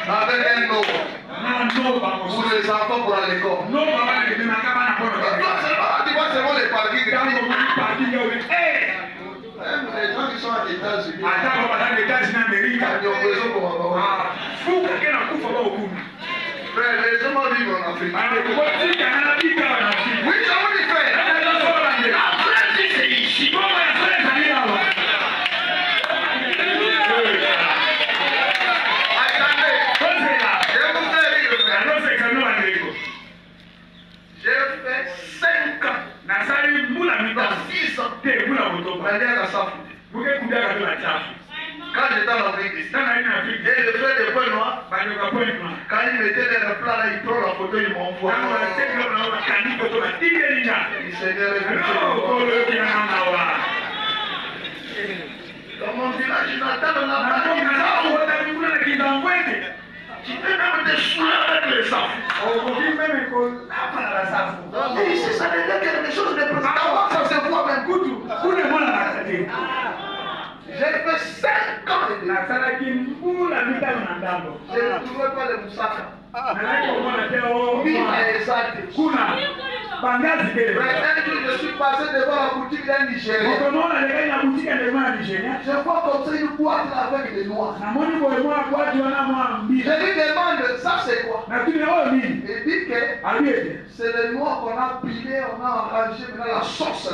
Avec un nom. Pour les enfants pour aller à l'école. Tu vois seulement les parkings. Même les gens qui sont à États-Unis. Frère, les hommes vivent en Afrique. Oui, ça va les faire. Après, c'est ici. J'ai fait 5 ans. Dans 6 ans. Quand j'étais en Afrique, et le frère des points noirs, quand il mettait les plats là, il prend la photo, il m'envoie. Il s'est dans mon village, Nathan, on a pas tu peux même te saouler avec les enfants. Et ici, ça veut dire quelque chose de présent. Avant, ça se voit même. J'ai fait 5 ans de vie. Je ne trouvais pas le moussaka. Un jour, je suis passé devant la boutique d'un Nigérien. Je vois comme ça une boîte là avec des noix. Je lui demande, ça c'est quoi? Il dit que c'est les noix qu'on a pilées, on a arrangé maintenant la sauce.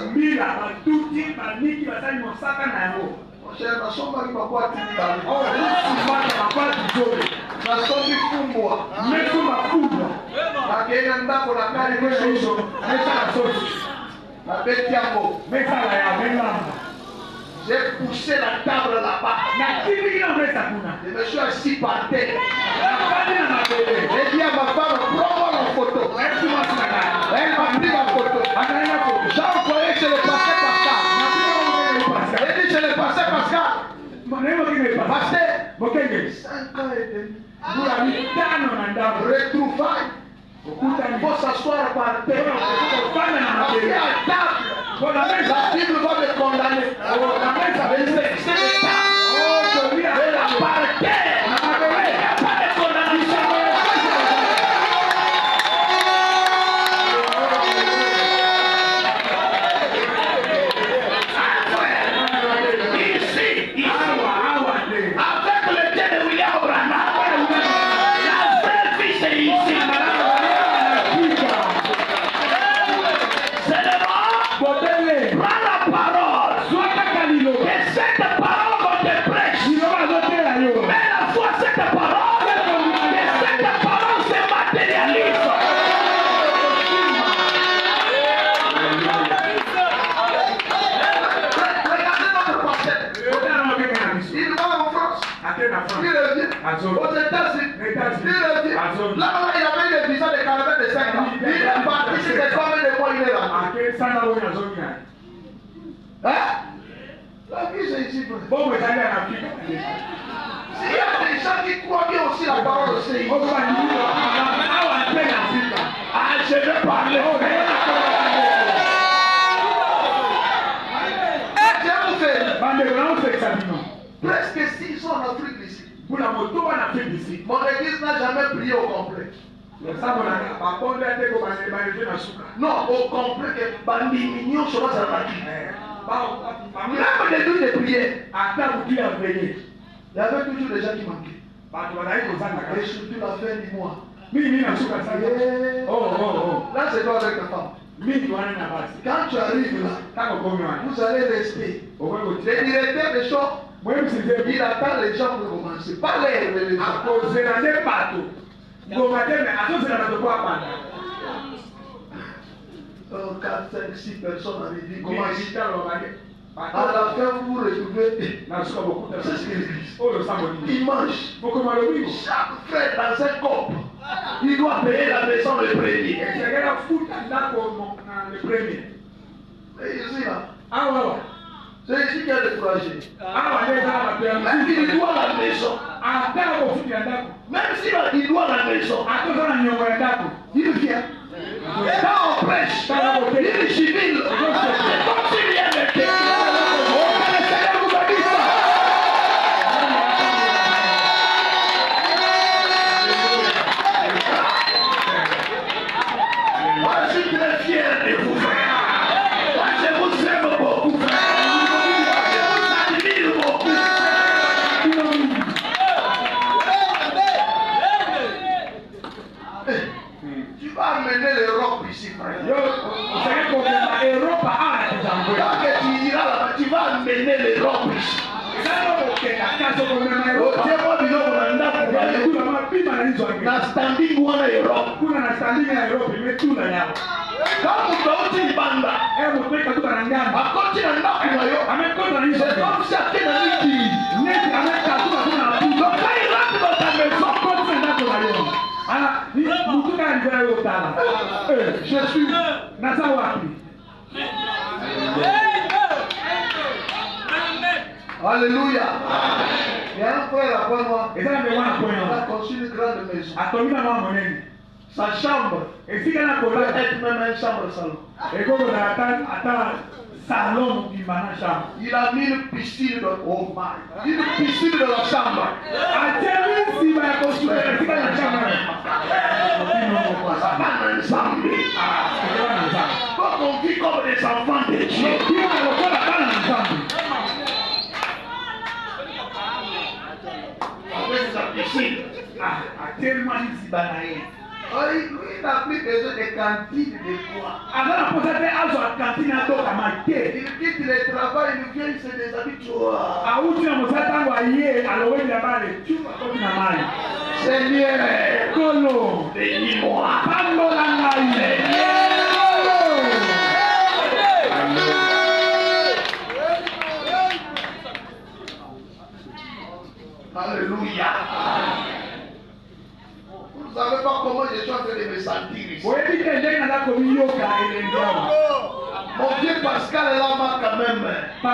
Mon cher, la chambre qui m'a boîte la sauce du fumbois. La guénanda pour la carne de chose. La bête diambo. J'ai poussé la table là-bas. Je me suis assis par terre. J'ai dit à ma femme, prends-moi la photo. Elle m'a pris ma photo. J'ai envoyé que je le passais Pascal. J'ai dit, je le passais Pascal. Pasteur, 5 ans et demi. Retrouvailles. Il faut s'asseoir par terre. Assis à table. La Bible va me condamner. C'est ça. Et la par terre. Il n'y a pas de condamnation. Ici. Avec le Dieu de William Branham. La vraie vie, c'est ici. Aux États-Unis, là-bas, il avait des visas de 45 ans. Il est parti, c'était combien de mois il est là? Hein? La vie, c'est ici. S'il y a des gens qui croient bien aussi la parole aussi. Je vais parler. Presque 6 ans en Afrique ici. Mon église n'a jamais prié au complet. Non, au complet, que bandi mignon sur la partie. Même les jours de prière, il y avait toujours des gens qui manquaient. Et surtout la fin du mois. Là, c'est toi avec ta femme. Quand tu arrives là, vous allez rester. Le directeur des shops, il attend les gens pour commencer. Pas les gens. 4, 5, 6 personnes arrivent, commencent. À la fin, vous vous retrouvez. C'est ce que l'Église. Il mange. Chaque frère dans un corps, il doit payer la maison le premier. Et ici là. C'est ici qu'il y a des projets. Même s'il doit la maison. Même s'il doit la maison. Il vient. Quand on prêche, il jubile. C'est comme s'il y avait quelqu'un. Moi, je suis très fier de vous, frère. Moi, je vous aime beaucoup, frère. Je vous admire beaucoup. Tu vas amener l'Europe ici, frère. Quand tu iras là-bas, tu vas amener l'Europe ici. Na standing wana Europe. Kama mtauti ibanda. Akoti na ndaku na yo. C'est comme si akena niki. Donc quand il rentre dans ta maison, je suis Alléluia. Il y a un frère après moi. Il a construit une grande maison. Sa chambre peut être même une chambre salon. Il a mis une piscine dans la chambre. Ça va ensemble. Quand on vit comme des enfants de Dieu. Avec sa piscine. Lui, il n'a plus besoin de cantine de quoi. Il quitte le travail, il vient, il se déshabitue. Seigneur, bénis-moi. Alléluia. Vous ne savez pas comment je suis en train de me sentir ici. Mon vieux Pascal est là-bas quand même. Il va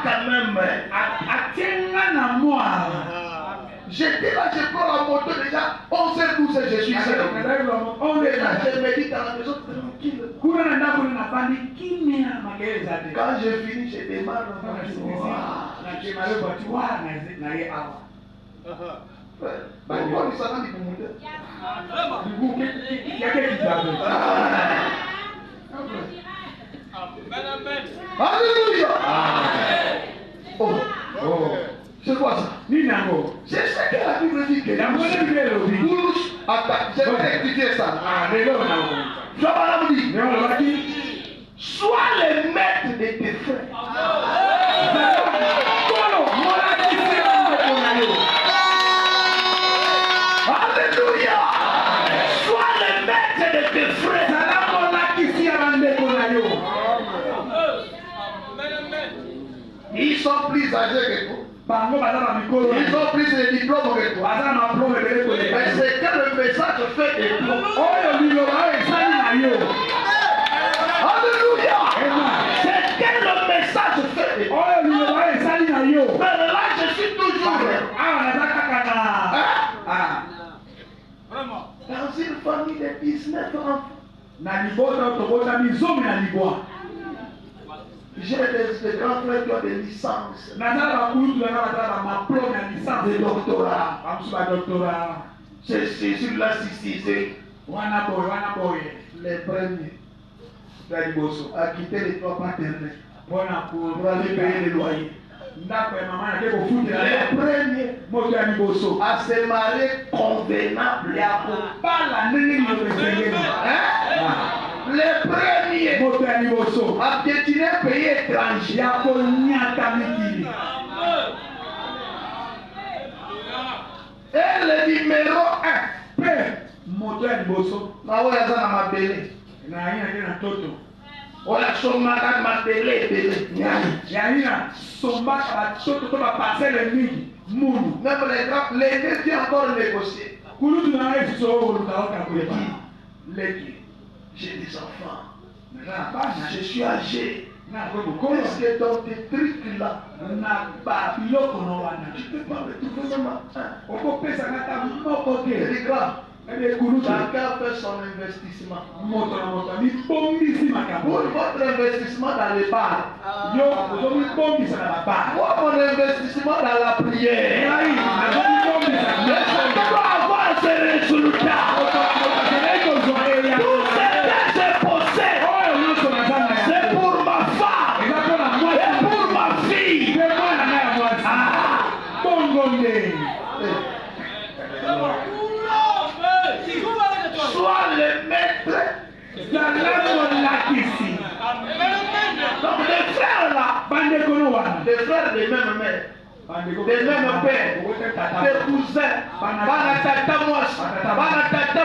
quand même. J'étais là, je prends la moto déjà. 11h12, je suis seul. Je médite à la maison tranquille. Quand je finis, je démarre. Pourquoi nous savons du monde? Alléluia. Oh. C'est quoi ça? C'est ce que la Bible dit que je vais rectifier ça. Je vais sois le maître de tes frères. Alléluia. Sois le maître de tes frères. Ils sont plus âgés que toi. Ils ont plus de diplômes que toi. Mais c'est que le message fait de toi. Alléluia. C'est que le message fait de toi. Mais là, je suis toujours dans une famille de 19 enfants. J'ai des grands frères qui ont des licences. Des doctorats. Je suis sur la 6. Les premiers. À quitter les toits paternels. Pour aller payer les loyers. Les premiers à se marier convenable. Les premiers à piétiner un pays étranger. Et le numéro 1. Voilà, somaka mabele ebele. Même les deux encore négocier. J'ai des enfants. Je suis âgé. Est-ce que dans tes trucs là, tu peux pas me trouver même chacun fait son investissement. Pour votre investissement dans les bars, pour mon investissement dans la prière, mais ça doit avoir ce résultat. Tout ce que je possède, c'est pour ma femme et pour ma fille. Sois le maître. Donc les frères là, des frères des mêmes mères, des mêmes pères, des cousins, banatata mwasi, banatata.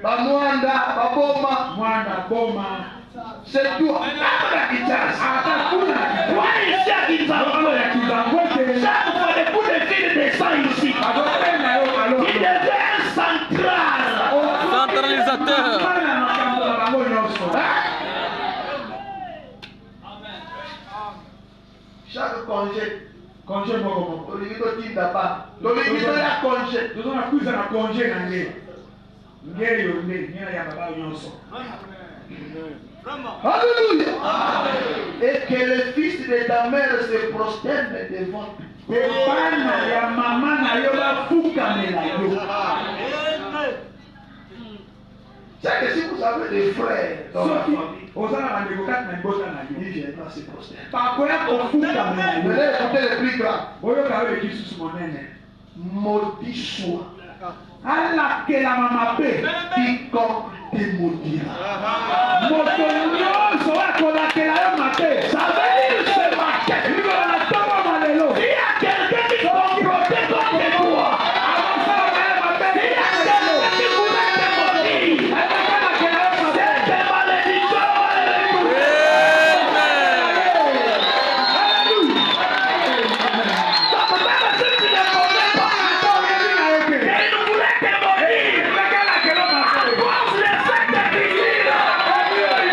Bamwanda, baboma, c'est toi. Toi ici à Kizango, chaque fois les coups de fil descendent ici. Il devient un central. Centralisateur. Chaque congé, Olivito Tindapa, Olivito ya congé. Alléluia. Et que le fils de ta mère se prosterne devant toi. C'est que si vous avez des frères dans la famille, ils viennent à se prosterner. Vous allez écouter le plus grand. Maudit soit quiconque te maudira. Ça veut dire ce matin, il y a quelqu'un qui complotait contre toi. Il y a quelqu'un qui voulait te maudire. Cette malédiction va le retrouver. Donc même si tu ne connais pas, il voulait te maudire. À cause de cette visite,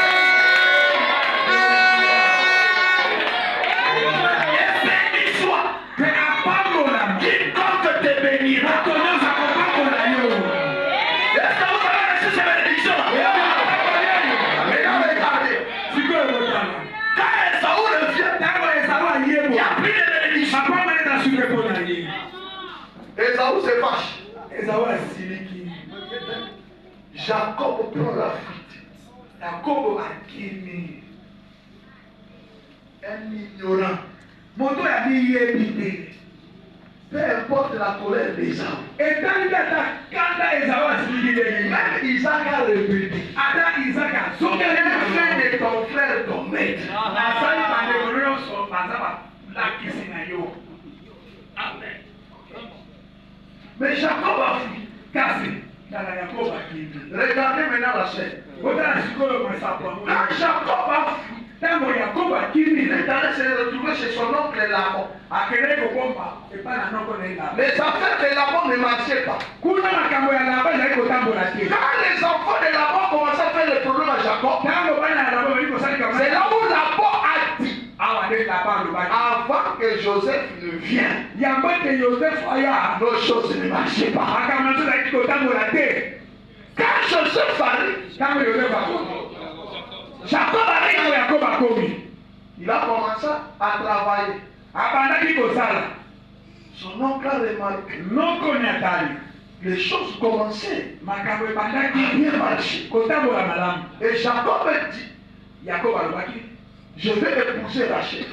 la malédiction va le retrouver. Quiconque te bénira. Est-ce que vous avez reçu ces bénédictions-là? Regardez. Quand Esaü revient, il n'y a plus de bénédictions. Esaü se fâche. Jacob prend la fuite. Un ignorant. Peu importe la colère d'Esaü. Même Isaac a répété. Quel frère de ton frère ton maître? Amen. Mais Jacob a fui. Regardez maintenant la scène. Quand Jacob a fui, il est allé se retrouver chez son oncle Laban. Les affaires de Laban ne marchaient pas. Quand les enfants de Laban commençaient à faire des problèmes à Jacob, c'est là où Laban a dit, avant que Joseph ne vienne, nos choses ne marchaient pas. Quand Joseph arrive, Jacob arrive. Il a commencé à travailler. abandaki kosala Son oncle a remarqué. noko nyatali Les choses commençaient makambo à ebandaki bien marcher. kotambola malamu. Et Jacob dit, Yakobo alobaki je vais épouser Rachel.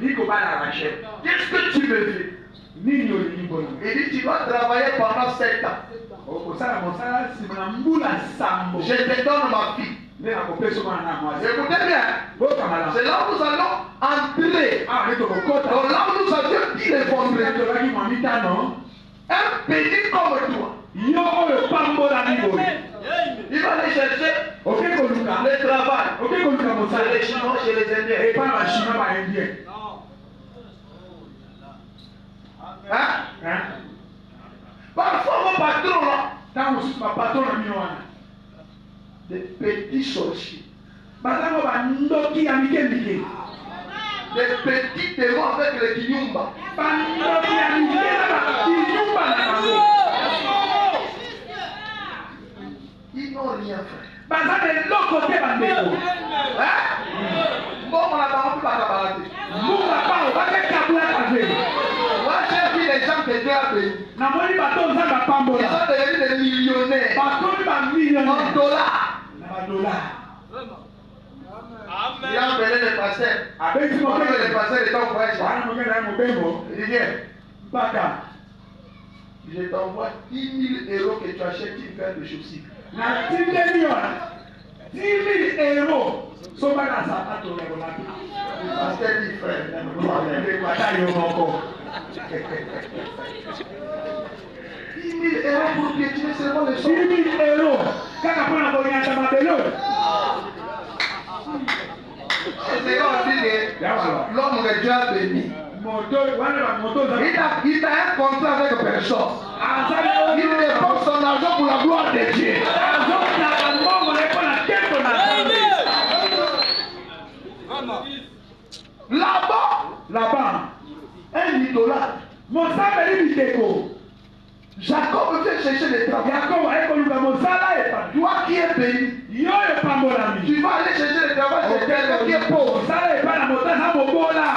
nikobala Rachel Qu'est-ce que tu me fais? nini olingi mpona Il dit, tu vas travailler pendant 7 ans. okosala mosala nsima na mbula nsambo Je te donne ma fille. nde nakopesa omwana na mwasi. Écoutez bien. boka malamu C'est là où nous allons entrer. awa tokokota Donc là où nous avions dit les vendredis. tolaki mwa mitano Un pays comme toi. yo oyo pambolami boye Il va aller chercher oke koluka le travail. oke koluka Chez mosala les Chinois, chez les Indiens. epa na bachinois baindien Hein? Parfois, vos patrons là, ntango mosusu bapatron na bino wana des petits sorciers, bazango bandoki ya mike mike des petits démons avec les kinyumba. bandoki ya mike na bakinyumba na bango Ils n'ont rien fait. baza eloko te bandeko Hein? Bon, on a pas pu balader. mbuka bao bakekabulaka te Moi, j'ai vu les gens que Dieu a bénis. namoni bato nzambe Ils apambola sont devenus des millionnaires bakomi en bamillionnaire dollars. na badollar Il a appelé les pasteurs. abeti Comment les mokele pasteurs étaient en voyage? wana mokele ya mobembo Il dit, viens, mpaka je t'envoie 10 000 euros que tu achètes une paire de chaussures. na tindeli wana 10 000 euros sobaka sapato ya kolata Le pasteur dit, frère, ata yo moko 10 000 euros pour piétiner seulement les 10 choses. 000 euros kaka mpona konyata mabelo Et c'est là aussi que l'homme que Dieu a béni. moto wana bamoto Il a un contrat avec personne. azali Il dépense son argent pour la gloire de Dieu. azokaka mbongo na mpona tempo na nzambe Là-bas, là-bas un idolâtre. mosambeli biteko Jacob vient chercher le travail. yakobo ayekoluka mosala epa Toi qui es béni, yo epambolami tu vas aller chercher le travail chez quelqu'un qui est pauvre. mosala epa na moto aza mobola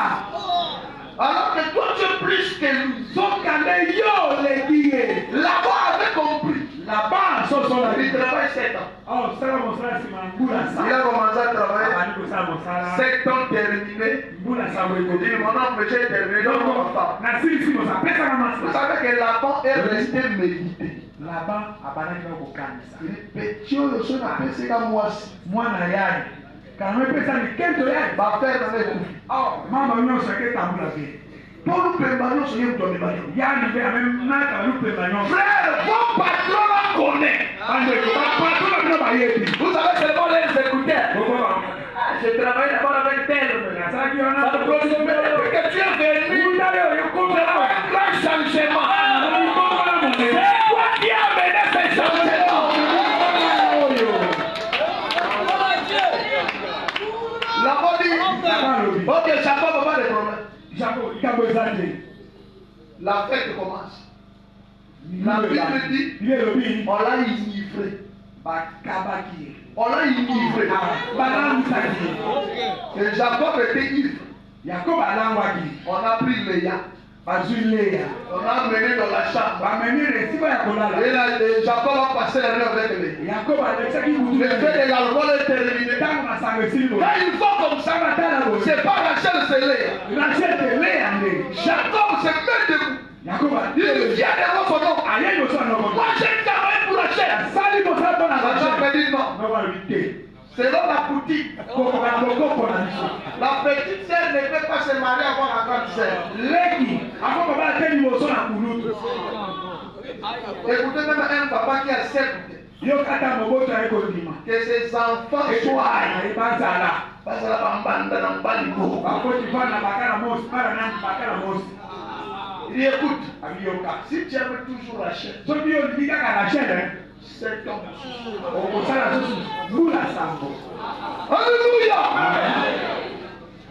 Alors que toi tu es plus que lui. sokande yo leki ye Là-bas avait compris. là-bas sosola Il travaille 7 ans. osala mosala nsima na mbula Il sa a commencé à travailler. abandi kosala mosala 7 ans terminé. mbula sango Il dit, ekoti mon homme, j'ai terminé. Donc, ma femme. nasilisi mosapesaka Vous masala savez que Laban est resté médité. là-bas abandaki kokanisa Il dit, petit oyo so napesika mwasi. mwana yaye kana epesa likento yaye Bafere na ekufi. mama nyonso eketambula te Po lupemba nyonso ye mutu amema yo. yani mpe amenaka balupemba nyonso Frère, vos patrons la connaissent. bandeko bapato na bino bayebi Vous savez seulement les écouteurs. okoba Je travaille d'abord avec tel. nasalaki Ça wana te produit depuis que tu es venu. mundale oyo C'est ekoma un grand changement. ikomola monene C'est toi qui as mené ce changement. oyo Là-bas dit, balobi ok, Jacob n'a pas de problème. jako likambo eza te La fête commence. La Bible dit, bible elobi on l'a enivré. bakabaki ye On l'a enivré. balangwisaki ye Et Jacob était ivre. yakobo alangwaki On a pris Léa. bazwi leya On a mené dans la chambre. bamemi resiba ya kolala Et là, Jacob a passé la nuit avec Léa. yakobo alekisaki butu Le fait de l'alcool est terminé. ntango masango esili boye Quand il faut comme ça, sabatala boye c'est pas Rachel, c'est Léa. rachel te leya nde Jacob se met debout. yakobo Il vient devant son nom. aye liboso ya noko Moi, j'ai travaillé pour Rachel. asali mosala mpo na Rachel rachel me dit non. noko alobi te Selon la boutique, kokoka na bokoko na biso la petite sœur ne peut pas se marier avant la grande sœur. leki akoko bala te liboso na kulutu Écoutez même un papa qui accepte yo kata moboto aye kondima que ses enfants soient. bazala Parce que la bambanda n'a pas du tout. bakoti vana bakala mosi bala na bakala mosi Il dit écoute, abiyoka si tu aimes toujours Rachel, soki yo olingi kaka rachel c'est ton. okosala susu mbula sango Alléluia.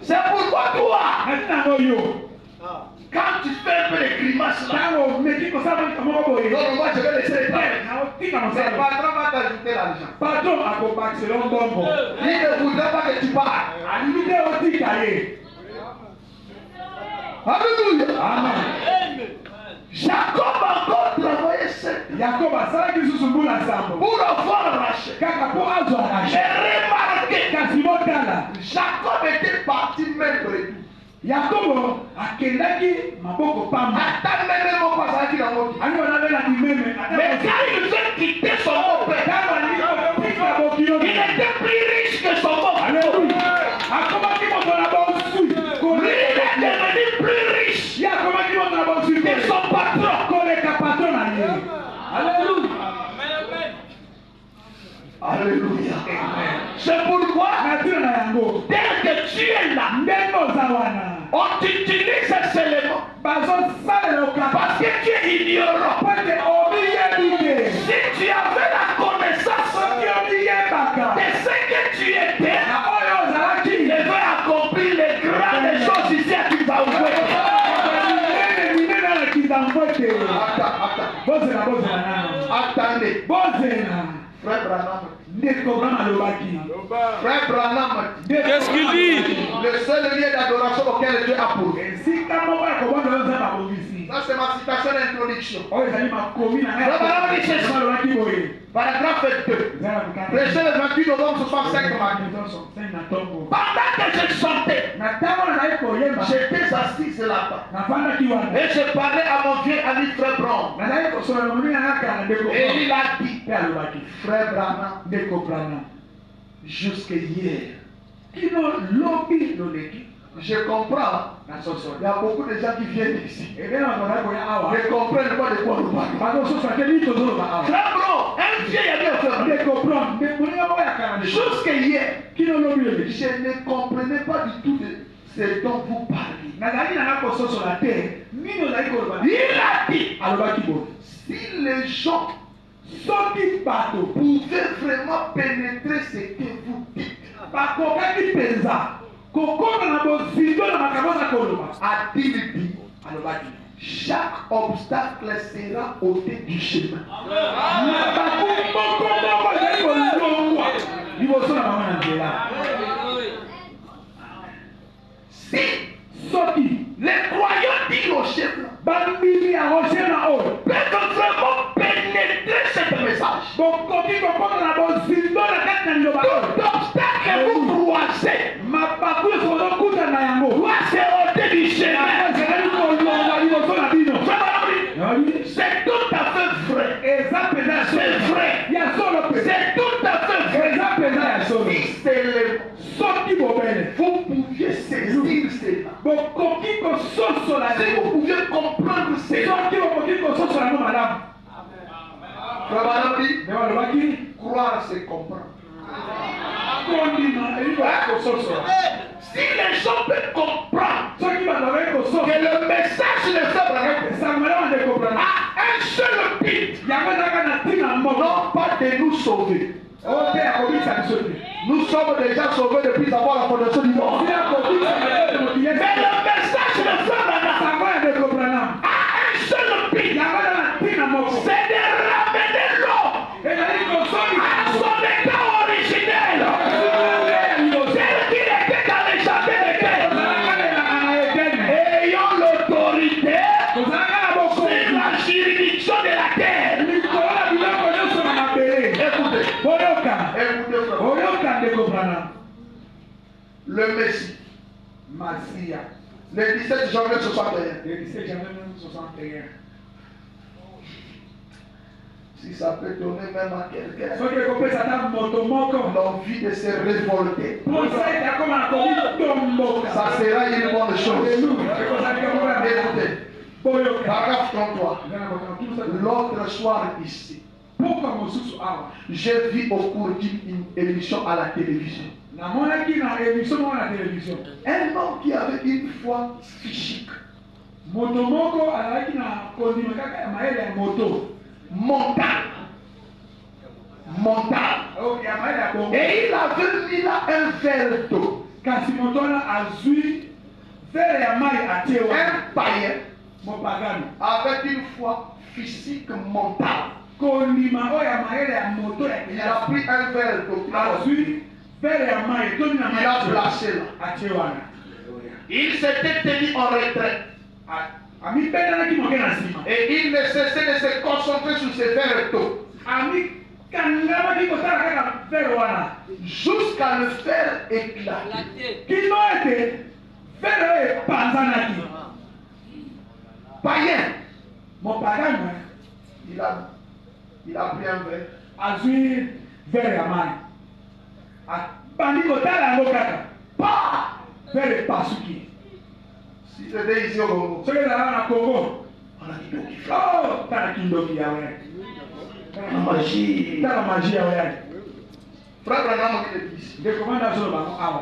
C'est pourquoi toi, nati nango yo quand tu fais un peu de grimaces là, ntango omeki kosala monika moko boye non, moi je vais laisser les parler. naotika Le mosala patron va t'ajouter l'argent. patron akobakisela mbongo Il ne voudrait pas que tu tu pars. alingi otika ye. Alléluia. Amen. Jacob a encore travaillé 7 ans Yakobo asalaki lisusu mbula nsambo pour avoir racheté. kaka mpo azwa J'ai rache. remarqué Kasi botala Jacob était parti même de tout. Yakobo akendaki maboko pamba. Attends même mon passage dans mon vie. Ani wanabelaki meme Mais quand il veut quitter son beau-père, il était plus riche que son beau-père. akomaki moto na bosui Lui, il est devenu plus riche ye akomaki moto na bosui que son patron. koleka patron na ye. Alléluia. Alléluia. C'est pourquoi, Nature na yango dès que tu es là, ndenge oza wana on t'utilise ces éléments bazosalela okapa parce que tu es ignorant. po ete obiyebi te. Si tu avais la connaissance Soki obiyebaka de ce que tu étais, na oyo ozalaki il devait accomplir les grandes choses ici à Kizaoué. minene na kinzambo te. Attends. Bozela nano Attendez. bozela Frère Branham. ndeko Branham alobaki. Frère Branham. Qu'est-ce qu'il dit? Le seul lieu d'adoration auquel Dieu a pourvu. esika moko ya kobonda oza babongisi Ça, c'est ma citation d'introduction. oyo ezali makomi na alobaki boye Paragraphe 2. eza na bukata Prêché le 28 novembre 65 matin. na ntongo. Pendant que je chantais, Na ntango nazali koyemba j'étais assis là-bas. navandaki wana Et je parlais à mon vieux ami Frère Branham. nazali kosola na moninga ngaka na ndeko Et il a dit, mpe alobaki Frère Branham, ndeko Branham jusque hier, kino lobi loleki je comprends. na soso Il y a beaucoup de gens qui viennent ici. ebele bato bazali koya awa Ne comprennent pas de quoi nous parlons. bazososa te nini tozoloba awa Frère Branham, un vieux ami au frère. ndeko Branham moninga moko ya kala Jusque hier, kino lobi loleki je ne comprenais pas du tout de ce dont vous parlez. nazali nanga kososola te nini ozali koloba Il a dit, alobaki boye si les gens soki bato pouvaient vraiment pénétrer ce que vous dites, bakokaki mpenza kokona na bozindo na makambo na koloba a-t-il dit, alobaki chaque obstacle sera ôté du chemin. mabaku moko ezali kolongwa liboso na bango na nzela. Si Soki les croyants disent au chef bambimi ya rocher na oyo peuvent vraiment pénétrer ce message, bokoki kokona na bozindo na kati na liloba oyo tout obstacle que vous croisez mabaku nyonso bozokuta na yango doit se ôter du chemin. ezali kolongwa liboso na bino. C'est tout à fait vrai. eza mpenza C'est vrai. ya solo mpenza C'est tout à fait vrai. eza mpenza ya solo. Si c'est le Soki bobele vous pouviez saisir cela. bokoki kososola Si vous pouviez comprendre cela. soki bokoki kososola ngo malamu Frère Branham dit, nde balobaki croire c'est comprendre. kondima elingo ya kososola. Si les gens peuvent comprendre Soki bato babeli que kososola le message de Frère Branham esango malamu nde koprana a un seul but, yango ezalaka na ntina moko non pas de nous sauver. oyo te ya kobisa biso te. Nous sommes déjà sauvés depuis avoir la fondation du monde. Oyo ya kobisa biso te Mais le message de Frère Branham sango ya nde koprana a un seul but, yango eza na ntina moko c'est de ramener l'homme ezali kosoki à son état originel. Tel qu'il était dans les jardins de terre. Ayant l'autorité kozalaka na boko sur la juridiction de la terre. likolo na biloko nyonso na mabele Écoutez, boyoka écoutez, frère. oyoka nde koprana Le Messie, masiya le 17 janvier 61. le 17 janvier 1961 Si ça peut donner même à quelqu'un soki ekopesa ata moto moko l'envie de se révolter, mposa ete akoma na komitomboka ça sera une bonne chose. Alléluia. Ekozalika moko ya malamu. Écoutez, boyoka paragraphe 33. eza na kotoka tusa L'autre soir ici, mpoka mosusu awa j'ai vu au cours d'une émission à la télévision namonaki na émission moko na télévision un homme qui avait une foi physique, moto moko azalaki na kondima kaka ya mayele ya moto mentale, ya mayele ya bongo et il avait mis là un verre d'eau. kasi moto wana azwi vere ya mai atie wana Un païen mopagano avec une foi physique mentale. kondima oyo ya mayele ya moto ya Il a pris un verre d'eau. azwi Il a placé là. Il s'était tenu en retrait. Et il ne cessait de se concentrer sur ses verres d'eau. Jusqu'à le faire éclater. Païen. Mon pagan, Il a pris un verre. azui verre ya mai. Bandi kotala yango kaka. Pa! Verre pasuki. Si c'était ici au Congo, Soki ezalaka na Congo, on a dit donc il faut. oh, tala kindoki ya weyaki. La magie. Tala magie ya weyaki. Frère Branham qui le dit. Ndeko manda azolo bango awa.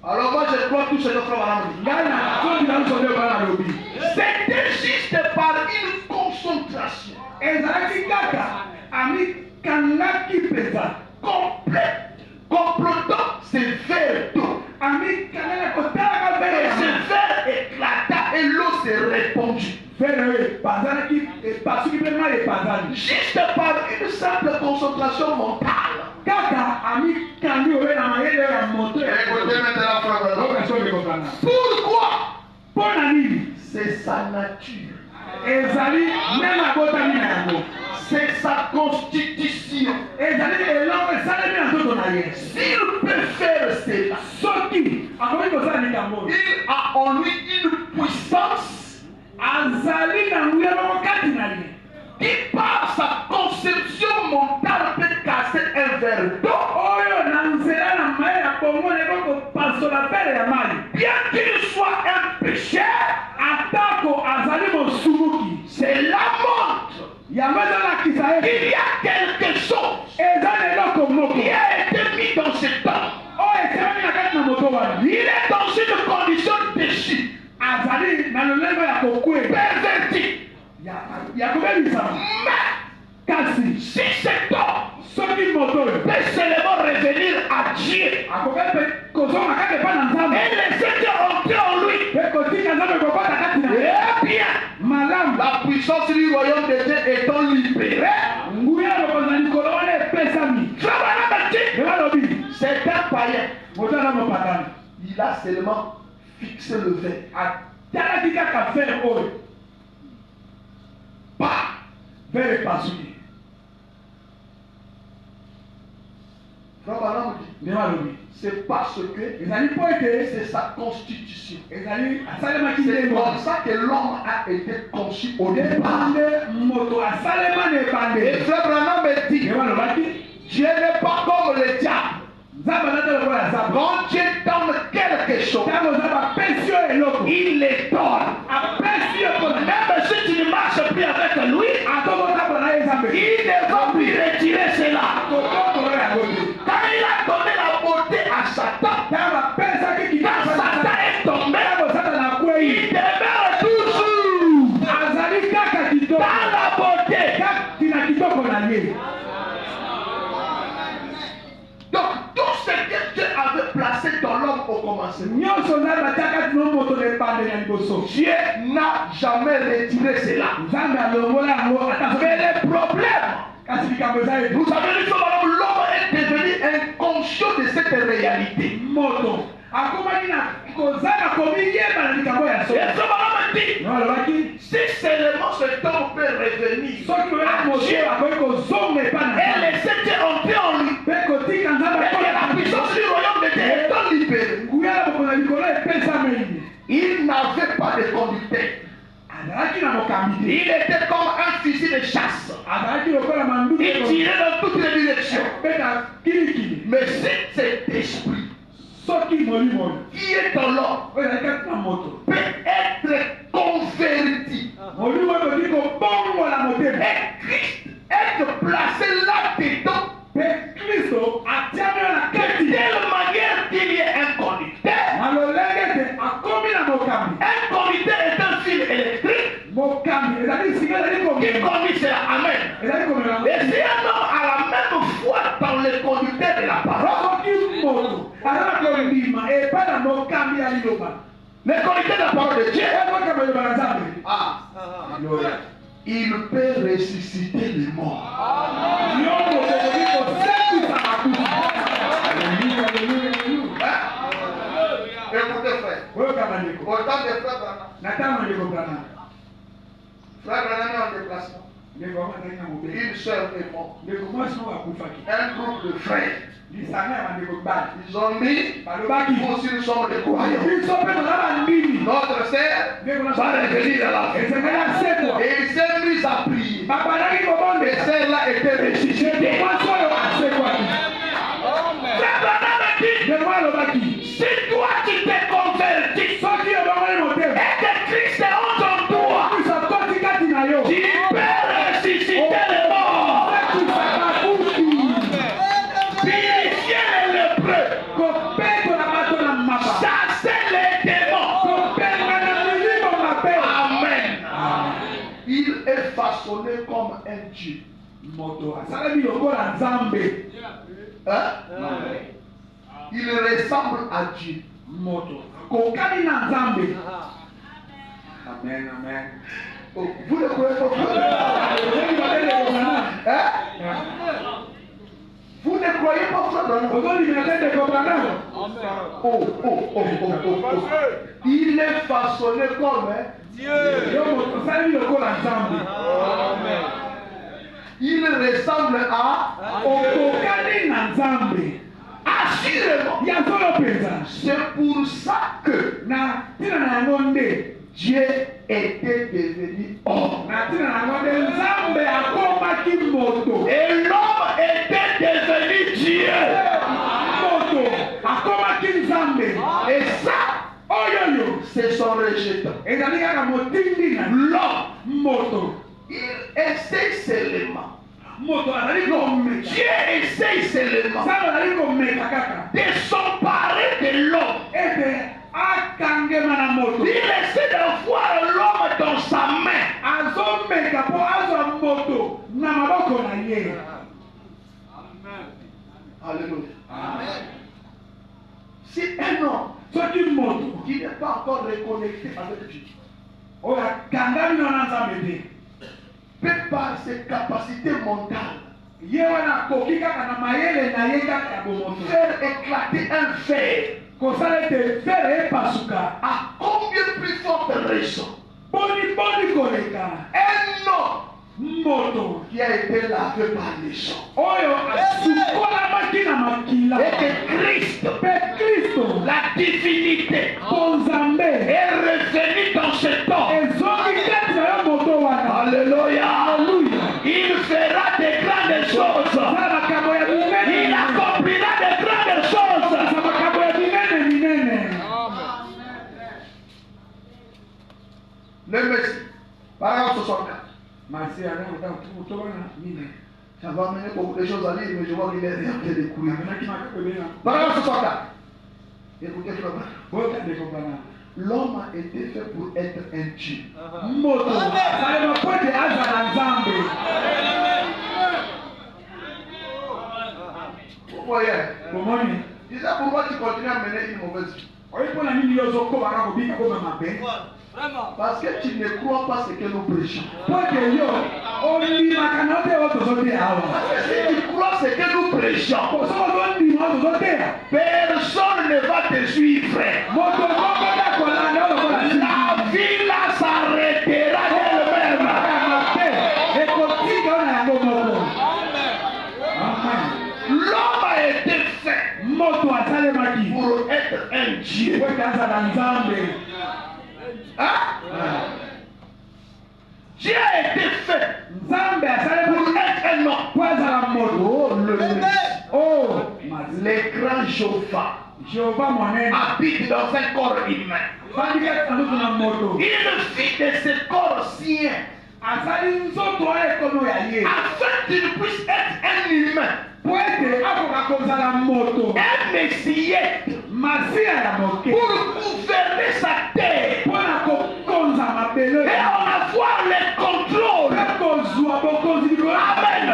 Alors moi je crois tout ce que Frère Branham dit. Ngai na soki na nso nde bana lobi. C'était juste par une concentration Ezalaki kaka amikangaki mpenza complète, complotant ses verres d'eau. amikangaka kotalaka Et verre ya ce mai. verre éclata et l'eau s'est répandue. Verre oyo epanzanaki epasuki mpe mai epanzani. Juste par une simple concentration mentale. Kaka amikangi oyo na mayele ya moto ya Écoutez maintenant Frère Branham. oyo soki ekokanga. Pourquoi? Mpo na nini? C'est sa nature. Ezali ndenge abotami na yango. C'est sa constitution. Ezali eloko esalemi na nzoto na ye. S'il peut faire cela, Soki akoki kosala likambo oyo, il a en lui une puissance azali na nguya moko kati na ye qui par sa conception mentale peut casser un verre d'eau. oyo na nzela na mai ya bongo na ekokopasola verre ya mai. Bien qu'il soit un pécheur, Atako azali mosumuki. cela montre Yango ezolakisa qu'il ye y a quelque chose eza na eloko moko qui a été mis dans cet homme. oyo esalami na kati na moto wana. Il est dans une condition déchue, Azali na lolenge ya kokwela pervertie. ya kobebisama. Mais Kasi si cet homme soki moto oyo peut seulement revenir à Dieu akoki mpe kozonga kaka epai na Nzambe et laisser entrer en lui, mpe kotika Nzambe kokota kati na ye eh bien, malamu. la puissance du royaume de Dieu étant libérée, Nguya ya bokonzi na likolo wana epesami. Frère Branham dit, Lelo alobi c'est un païen. moto aza mopatani Il a seulement fixé le verre. atalaki kaka verre oyo Bah, verre epasuki. Frère Branham dit, Lelo alobi c'est parce que ezali mpo ete c'est sa constitution. ezali asalemaki C'est ndenge comme ça que l'homme a été conçu au départ. nde moto asalema na Et ebandeli. Frère Branham dit, Lelo alobaki Dieu n'est pas comme le diable. Nzambe aza te lokola Nzambe. Quand Dieu donne quelque chose, Ntango Nzambe apesi yo eloko il les donne. apesi yo mpona Même si tu ne marches plus avec lui, akokotambola na ye Nzambe il ne va plus retirer cela. kokokola yango te. Quand il a donné la beauté à Satan, Ntango apesaki quand kitoko Satan est tombé, ntango Satana akwei il demeure toujours azali kaka kitoko dans la beauté. kati na kitoko na ye. Donc tout ce que Dieu avait placé dans l'homme au commencement, Nyonso Nzambe atia kati na moto na ebandeli ya liboso. Dieu n'a jamais retiré cela. Nzambe alongola yango ata Mais le problème, kasi likambo eza ye. vous savez, l'homme est devenu inconscient de cette réalité. Moto akomaki na kozanga komiyeba na likambo ya Et so. ce bonhomme dit, Yango alobaki si seulement cet homme peut revenir soki koyeba moto à Dieu akoki kozonga epai na et Nzambe laisser Dieu entrer en lui, mpe kotika Nzambe et que la akola puissance du royaume de Dieu étant libérée, nguya ya bokonzi na likolo epesameli. il n'avait pas de conducteur. Azalaki na mokambi te. Il était comme un fusil de chasse. Azalaki lokola manduki Il tirait dans toutes les directions. beta kilikili. Mais si cet esprit Soki molimo oyo qui est dans l'homme oyo ezali kati na moto peut être converti molimo oyo toki kobongola motema et Christ être placé là-dedans mpe Kristo atiami yo na de kati telle manière qu'il y ait un conducteur. na lolenge te akomi na mokambi. Un conducteur est un fil électrique Mokambi ezali singa ezali qui komema conduit cela. Amen. ezali komema Et si un homme a la même foi dans le conducteur de la parole, soki moto azala kondima epai na mokambi ya liloba le conducteur de la parole de Dieu, mokambi ya liloba na Nzambe il peut ressusciter les morts. yo mokokoki kosekisa makutu. Alléluia, alléluia. Hein? Écoutez, frère. Oyoka bandeko. Autant de frères Branham. Natano ndeko Branham. Frère Branham est en déplacement. Ndeko amazali na mobile. Une sœur est morte. Ndeko mwasi moko akufaki. Un groupe de frères. Lisanga ya bandeko bali. Ils ont dit, Balobaki. nous aussi nous sommes des croyants. Biso mpe toza bandimi. Notre sœur va revenir à la fin. Esengeli asekwa. Et il s'est mis à prier. Babandaki Et kobondela. celle-là était ressuscitée. Mwasi oyo asekwaki. Frère Branham a dit, Ndeko alobaki. si toi tu t'es converti Soki obongoli motema. et que Christ est en toi, Kristo akoti kati na yo. tu peux ressusciter les morts, Akisaka kufi. purifier les lépreux, Kopetola bato na mapa. chasser les démons. Kopenga na milimo mabe. Amen. Il est façonné comme un Dieu. Moto asalami lokola Nzambe. Hein? Il ressemble à Dieu. Moto kokani na Nzambe. Amen, amen. Oh, vous ne croyez pas? Hein? Vous ne croyez pas, frère Branham? Oh. Il est façonné comme il ressemble à okokani na Nzambe. assurément. C'est pour ça que Na tina na yango nde Dieu était devenu homme. na tina na yango nde Nzambe akomaki moto. Et l'homme était devenu Dieu. Moto akomaki Nzambe. Et ça, Oyoyo c'est son rejeton. ezali kaka motindi na L'homme, moto. il essaie seulement. Moto azali komeka. Dieu essaie seulement Nzambe azali komeka kaka de s'emparer de l'homme. ete akangema na moto. Il essaie de voir l'homme dans sa main. Azomeka mpo azwa moto na maboko na ye. Alléluia. Si un homme Soki moto qui n'est pas encore reconnecté avec Dieu oyo akangami na Nzambe te, peut par ses capacités mentales ye wana akoki kaka na mayele na ye kaka ya bomoto faire éclater un fer, kosala ete fere epasuka. à combien plus forte raison Boni koleka un homme moto qui a été lavé par les gens oyo asukolamaki na makila et que Christ, mpe Kristo la divinité, po Nzambe est revenu dans cet homme. ezongi kati na yo moto wana. Alléluia. Alleluya. Il fera de grandes choses. Sala makambo ya minene. Il accomplira de grandes choses. Sala makambo ya minene. Le Messie, paragraphe 64. Masi ana utobana mine. Ça va amener beaucoup de choses à lire, mais je vois qu'il est rien de découvrir. Amanaki makabena. Paragraphe 64. Écoutez, frère. Boka de kopana. L'homme a été fait pour être un Dieu. Moto. Sala mapote azala Nzambe. Vous voyez? Komoni. C'est ça pourquoi tu continues à mener une mauvaise vie. Oyipo na nini yo zokoma na kobika koma mabe. Parce que tu ne crois pas ce que nous prêchons. Pote yo olimaka na te otozote awa. Parce que si tu crois ce que nous prêchons, Kosoko zondima otozote. personne ne va te suivre. Moto moko na kolanda olokola La vie là s'arrêtera d'elle-même. ekotika na yango moko. Amen. L'homme a été fait Moto asalemaki pour être un Dieu. po ete azala Nzambe. Hein? Dieu a été fait Nzambe pour asalemaki être un homme. po azala moto. Oh, le Oh, les grands Jéhovah Jehova monene habite dans un corps humain. fandi kati na nzoto na moto. Il fit de ce corps sien Asali nzoto oyo ekono ya ye afin qu'il puisse être un humain, po ete akoka kozala moto un messie, masiya ya moke pour gouverner sa terre mpo na kokonza mabele et en avoir le contrôle. mpe kozwa bokonzi likolo. Amen.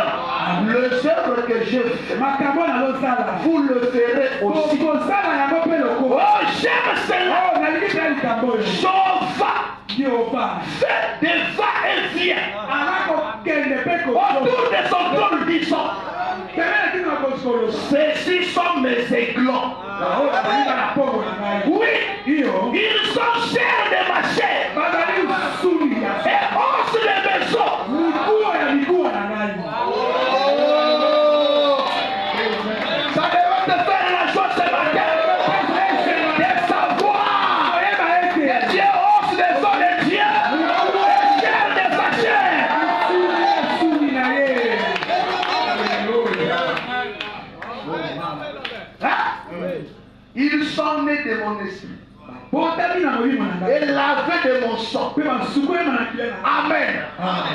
Les œuvres que je fais, makambo nazosala vous le ferez aussi. kosala yango mpe lokolo. Oh, j'aime cela. Oh, nalingi tala likambo oyo. Jéhovah Jehova fait des va-et-vient ala kokende mpe autour de son trône, disons. pemene kino Ceux-ci sont mes aiglons. Oui, ils sont chers de ma chair. Et os de mes os. Ça devrait te faire la joie ce matin de savoir que Dieu os des os de Dieu et chair de sa chair. Ils sont nés de mon esprit et lavés de mon sang. Amen.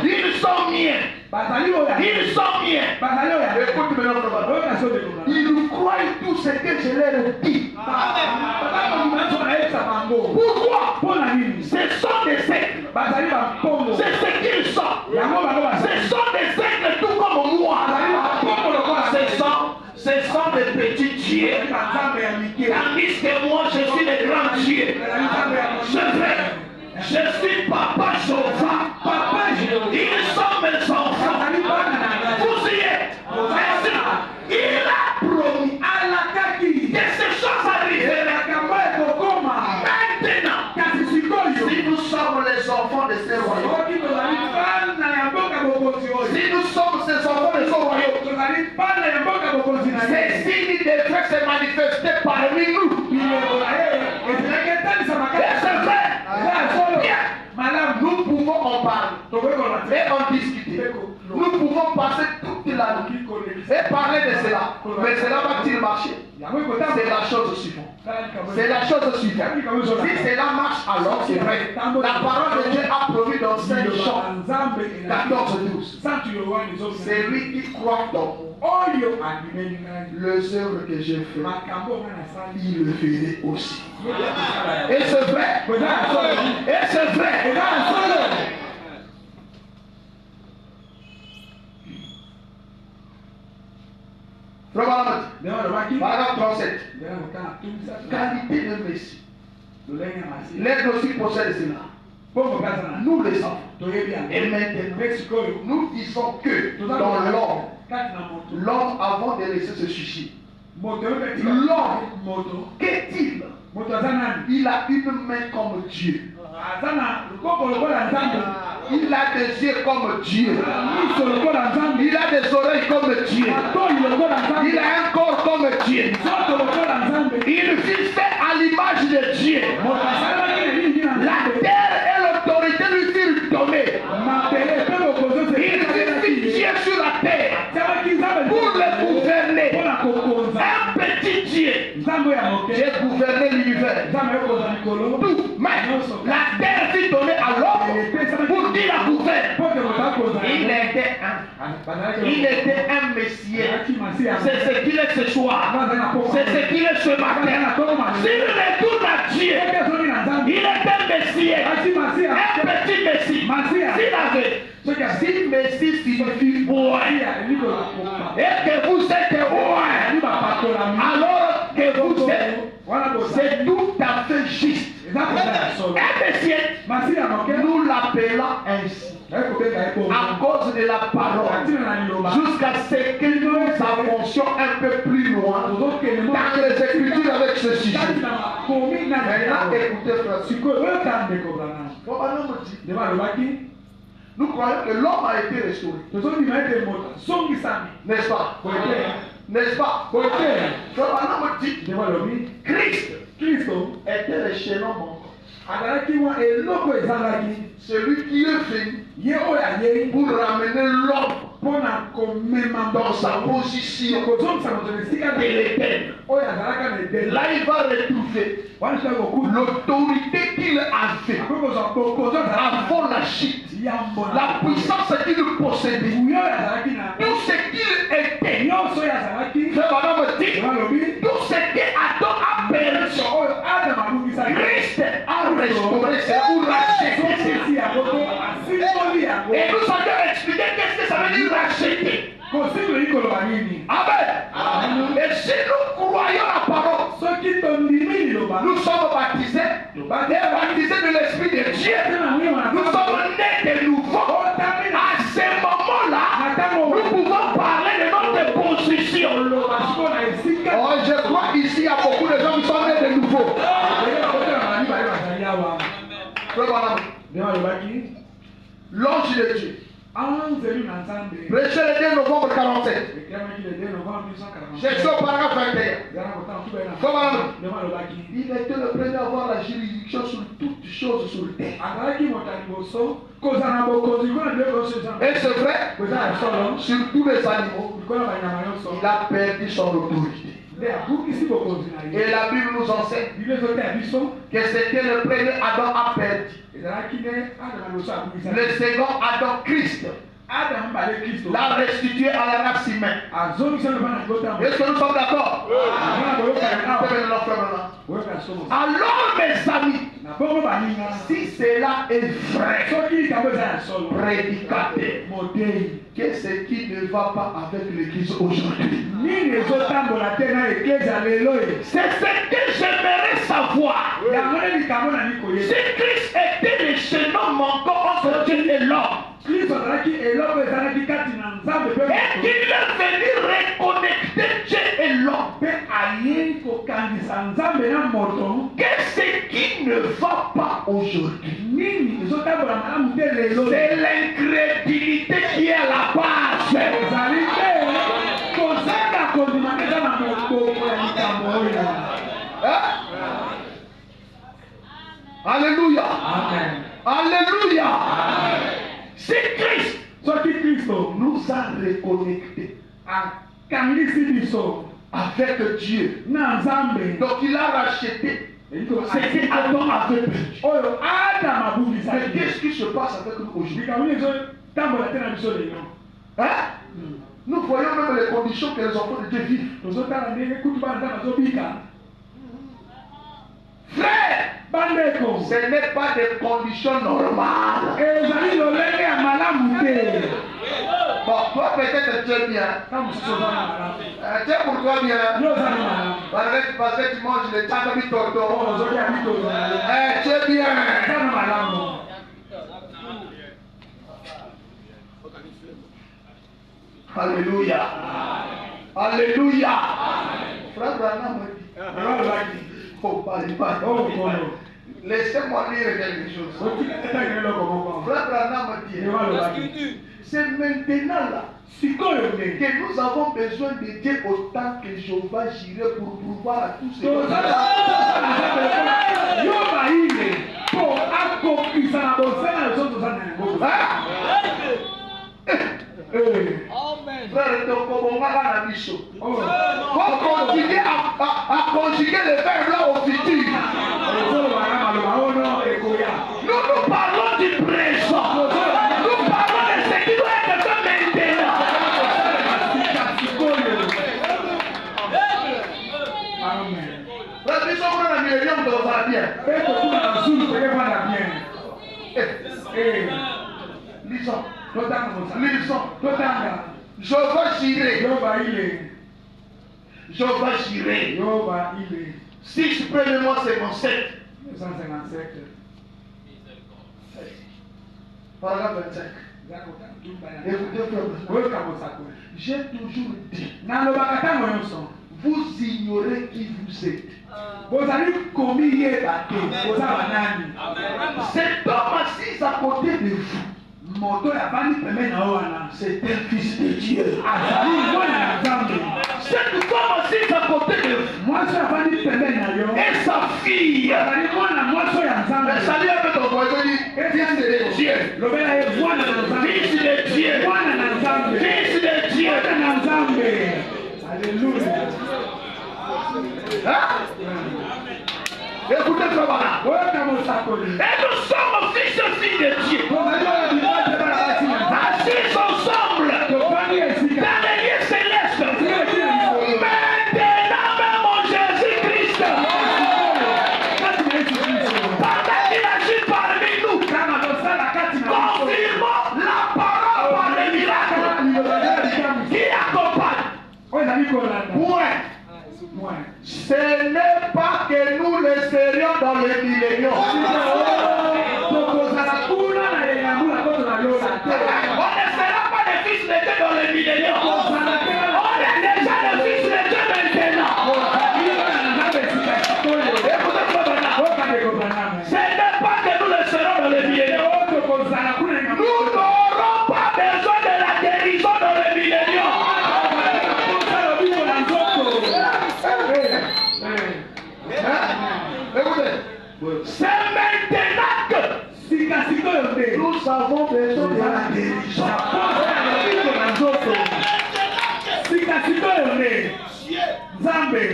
Ils sont miens. Ils sont miens. Écoute maintenant, ils croient tout ce que je leur dis. Pourquoi? Ce sont des aigles. C'est ce qu'ils sont. Ce sont des aigles tout comme moi. Ce sont des petits dieux. Tandis que moi je suis des grands dieux. Je suis papa Jova. Ils sont mes enfants. Vous y êtes. Il a promis que ces choses arriveraient. Maintenant, si nous sommes les enfants de ce royaume, si nous sommes ces enfants de ce royaume, ces signes devraient se manifester parmi nous. Et c'est vrai. Bien. Nous pouvons en parler et en discuter. Nous pouvons passer toute la nuit et parler de cela. Mais cela va-t-il marcher? C'est la chose suivante. C'est la chose suivante. Si cela marche, alors c'est vrai. La parole de Dieu a promis dans Saint Jean 14:12. C'est lui qui croit dans les œuvres que j'ai fait, il le ferait aussi. Et c'est vrai. Et c'est vrai. Paragraphe 37. Qualité de Messie. L'aigle aussi possède cela. Nous les enfants. Et maintenant, nous disons que dans l'homme avant de laisser se suicider, l'homme, qu'est-il? Il a une main comme Dieu. Il a des yeux comme Dieu. Il a des oreilles comme Dieu. Il a un corps comme Dieu. Il fut fait à l'image de Dieu. La terre et l'autorité lui furent données. Il fut Dieu sur la terre pour le gouverner. Un petit Dieu. Dieu gouvernait l'univers. Tout. Mais la terre fut donnée à l'homme pour qu'il la gouverne. Il était un Messie. C'est ce qu'il est ce soir. C'est ce qu'il est ce matin. S'il retourne à Dieu, il est un Messie. Un petit Messie. S'il avait, si Messie signifie roi, et que vous êtes roi, alors que vous êtes, c'est tout à fait juste. Un Messie, nous l'appelons ainsi à cause de la parole, jusqu'à ce que nous avancions un peu plus loin dans les Écritures avec ce sujet. Maintenant, écoutez, frère, nous croyons que l'homme a été restauré. N'est-ce pas? N'est-ce pas? Christ était le chaînon manquant. Celui qui est venu pour ramener l'homme dans sa position de l'éternel. Là, il va retrouver l'autorité qu'il avait avant la chute, la puissance qu'il possédait, tout ce qu'il était. Tout ce qu'Adam a perdu, Christ a restauré, ou racheté. Et nous allons expliquer qu'est-ce que ça veut dire racheter. Amen. Et si nous croyons la parole, nous sommes baptisés, baptisés de l'Esprit de Dieu. Nous sommes nés de nouveau. À ce moment-là, nous pouvons parler de notre position. l'évangile de Dieu. anzeli na nzambe Prêché le 2 novembre 47. ekiamaki le 2 novembre 1947 J'ai au paragraphe 21. zala kotanga tubena Comment? ndema alobaki Il était le premier à avoir la juridiction sur toutes choses sur terre. azalaki moto ya liboso kozala na bokonzi likolo na biloko nyonso eza Et c'est vrai, koza ya solo sur tous les animaux, likolo na banyama nyonso il a perdu son autorité. nde abukisi bokonzi na ye Et la Bible nous enseigne biblia ezoteya biso que c'était le premier Adam a perdu. ezalaki nde adama liboso abukisa Le second Adam, Christ, adamu mbale kristo l'a restitué à la race humaine. azongisa loba na libotamo Est-ce que nous sommes d'accord? amona koyokana awa Fais-le leur frère maintenant. koyokana somo Alors, mes amis, na bongo baninga si cela est vrai, soki likambo eza ya solo prédicateur, modei qu'est-ce qui ne va pas avec l'église aujourd'hui? nini ezotambola te na eklezia lelo e C'est ce que j'aimerais savoir. yango nde likambo na Si nikoyeba Christ était le chemin manquant entre Dieu et l'homme, kristo azalaki eloko ezalaki kati na nzambe et mpe qu'il est venu reconnecter Dieu et l'homme, mpe ayei kokangisa nzambe na moto qu'est-ce qui ne va pas aujourd'hui? nini ezotambola malamu te lelo C'est l'incrédulité qui est à la base. ezali te kozanga kondima eza na mokoko ya likambo oyo Hein? Alléluia. amen Alléluia. Si Christ soki kristo nous a reconnectés akangisi biso avec Dieu, na nzambe donc il a racheté ce que Adam avait perdu. oyo adama Mais abungisaki qu'est-ce qui se passe avec nous aujourd'hui? likambo nini ezotambola te na biso lelo Hein? Nous voyons même les conditions que les enfants de Dieu vivent. tozotala ndenge kutu bana nzambe azobika Frère, bandeko ce n'est pas des conditions normales. ezali lolenge ya malamu te Bon, toi peut-être tu es bien. na mosusu oza na malamu Tu es pour toi bien. yo oza na malamu Parce que tu manges le tchakami toto. ozolia mitozo na yo Tu es bien. oza na malamu Alléluia. Alléluia. Frère Branham me dit, alobaki faut parler pas. o kolo Laissez-moi lire quelque chose. otanga eloko moko Frère Branham me dit, ewa alobaki c'est maintenant là sikoyo ndenge que nous avons besoin de Dieu autant que Jéhovah Jireh pour pouvoir à tous ces yo baile mpo akokisa na bosala nyonso toza na yango Frère, donc, on va à la mission. oyo Faut continuer à conjuguer les verbes là au futur. ezoloba na maloba ono ekoya Nous parlons du présent. Nous parlons de ce qui doit être fait maintenant. sikoyo amen La mission on a mis les lions dans la bien. mpe tokuna na zulu tokevanda bien Lisons. totanga mosala Lisons. totanga Jéhovah Jireh. yo baile Jéhovah Jireh. yo baile 6 premièrement c'est mon 7. 257 Paragraphe 25. Écoutez, frère. oyoka mosako J'ai toujours dit, nalobaka ntango nyonso vous ignorez qui vous êtes. bozali komiyeba te boza banani Cet homme assis à côté de vous, moto yavandi pembeni na yo wana c'est un fils de Dieu. azali mwana na nzambe Cette femme assise à côté de vous mwasi avandi pembeni na yo et sa fille. azali mwana mwasi oyo ya nzambe Mais salut avec ton voisin, dit, fils de Dieu. lobela ye mwana na nzambe Fils de Dieu. mwana na nzambe Fils de Dieu. mwana na nzambe alleluya Hein? Écoutez, frère Bana. oyoka mosakoli Et nous sommes fils et filles de Dieu. tozali oyo bibate bana basi na nzambe Assis ensemble tofandi esika dans les lieux célestes. Maintenant même en Jésus-Christ. kati na yesu kristo Pendant qu'il agit parmi nous. kama tosala kati na biso Confirmons la parole par les miracles liloba ya likambo qui accompagnent. oyo ezali kolanda Point. mwana Ce n'est pas que nous le serions dans les milléniums. tokozala kuna na engambula koto na yo C'est maintenant que nous avons besoin de la guérison. Nzambe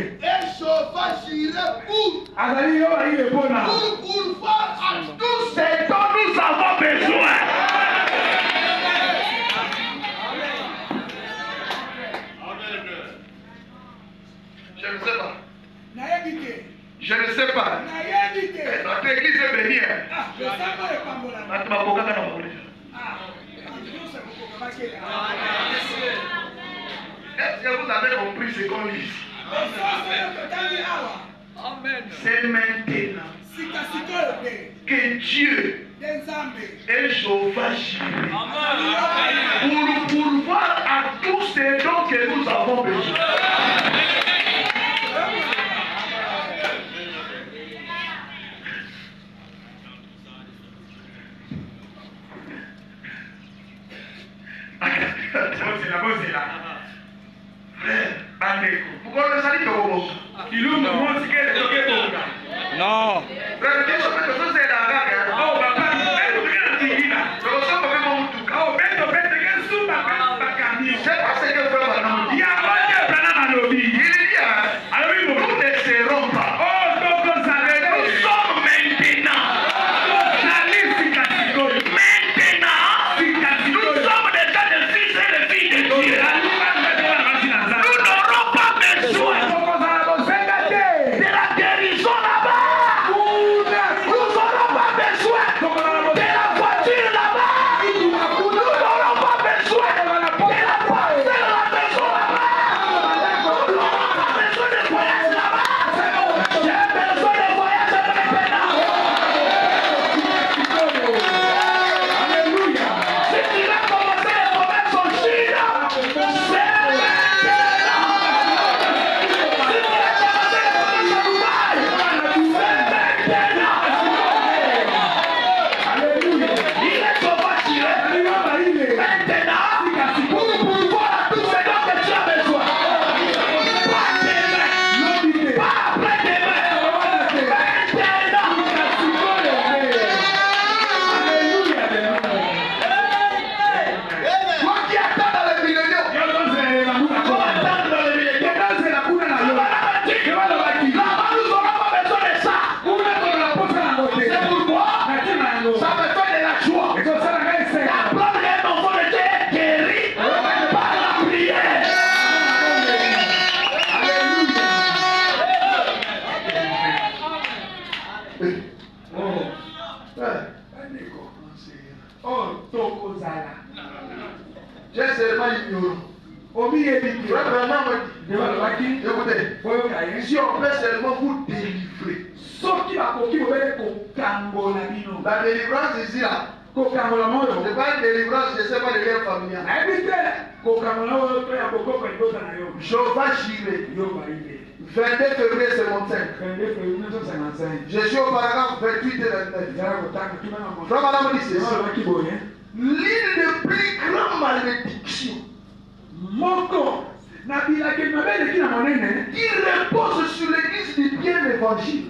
azali yo aile pona pour voir à tout ce dont nous avons besoin. Je ne sais pas. Je ne sais pas. Notre église est bénie. Est-ce que vous avez compris ce qu'on lit? C'est maintenant que Dieu est sauvage pour pourvoir à tous ces dons que nous avons besoin. Pourquoi le salut Non. J'ai seulement ignoré. Écoutez, si on peut seulement vous délivrer, la délivrance ici là, c'est pas une délivrance, je ne sais pas de quelle famille. Jehovah Jireh, 22 février 55. Je suis au paragraphe 28 et 29. Frère Madame dit ceci. L'une des plus grandes malédictions qui repose sur l'église du bien évangile,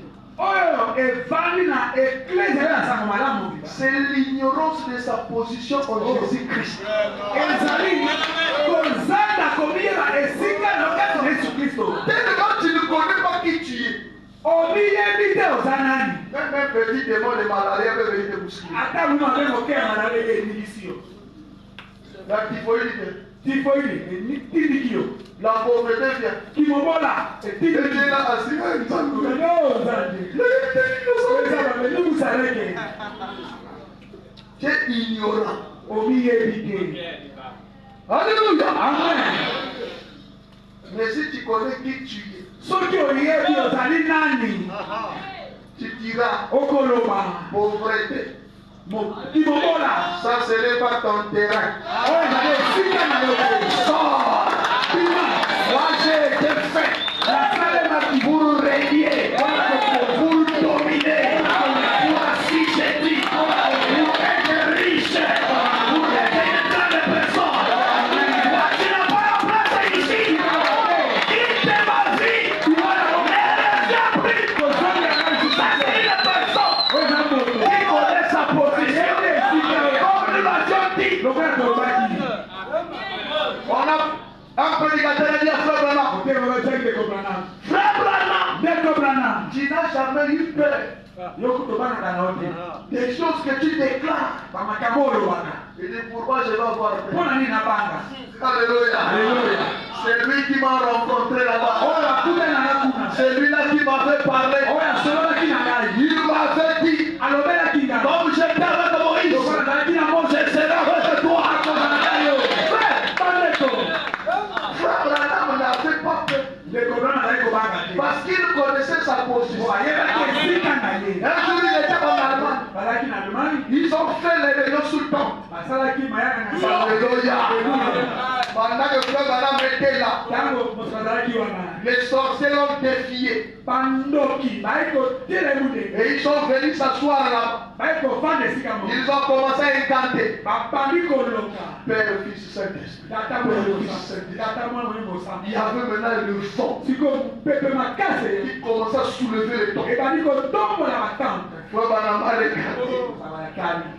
c'est l'ignorance de sa position en Jésus-Christ. Tellement tu ne connais pas qui tu es. Même petit démon de malaria peut venir te bousculer. La typhoïde, la pauvreté vient. Et tu es là assis. Tu es ignorant. Alléluia. Amen. Mais si tu connais qui tu es, tu diras pauvreté. Ça ce n'est pas ton terrain. Sors. Moi j'ai été fait pour régner, pour dominer, pour assujetter, pour être riche, pour être une grande personne. Moi tu n'as pas la place ici. Quitte ma vie. Et reste pris. Ça c'est une personne. Frère Branham, tu n'as jamais eu peur des choses que tu déclares. Et de pourquoi je vais avoir peur. Alléluia. C'est lui qui m'a rencontré là-bas. C'est lui-là qui m'avait parlé. Il m'avait dit, comme j'étais avec Moïse, je serai avec toi. Frère Branham n'avait pas peur. Parce qu'il connaissait sa position. Un jour, il était en Allemagne. Ils ont fait les réunions sous le temps. Alléluia. Pendant que Frère Branham était là, les sorciers l'ont défié. Et ils sont venus s'asseoir là. Ils ont commencé à incanter. Père, Fils, Saint-Esprit. Il y avait maintenant le vent qui commençait à soulever les temps. Frère Branham a regardé.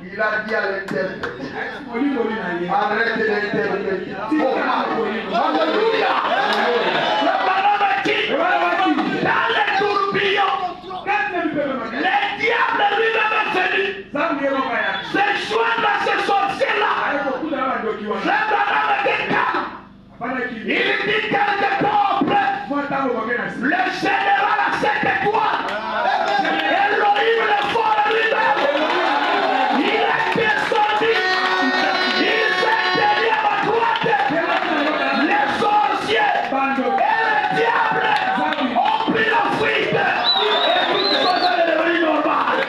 Il a dit à l'interprète, arrête d'interpréter. Alléluia. Frère Branham a dit, dans les tourbillons, les diables lui-même est venu. C'est joindre à ce sorcier-là. Frère Branham était calme. Il dit quelque temps après, le général a 7 étoiles. Elohim le fort lui-même. Il est descendu. Il s'est tenu à ma droite. Les sorciers et le diable ont pris la fuite. Et toute chose est devenue normale.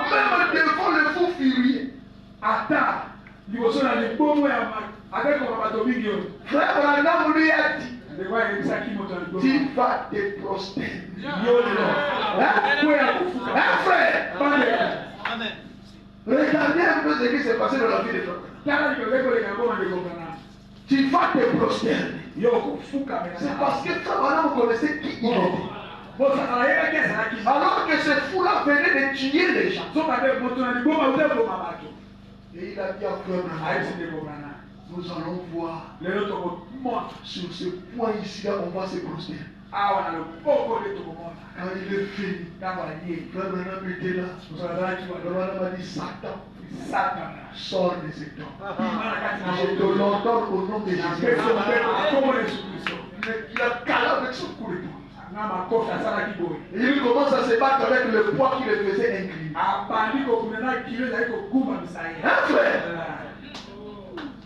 Même devant le fou furieux. Frère Branham lui a dit, tu vas te prosterner. Frère, regardez un peu ce qui s'est passé dans la vie de Frère Branham. Tu vas te prosterner. C'est parce que Frère Branham connaissait qui il était. Alors que ce fou-là venait de tuer les gens. Et il a dit à Frère Branham, nous allons voir sur ce point ici, là, on va se prosterner. Quand il est fini, Frère Branham était là. Frère Branham a dit, Satan, sors de cet homme. Je te l'ordonne au nom de Jésus. Il a calé avec son coup de poing. Et il commence à se battre avec le poids qui le faisait incliner. Hein, frère?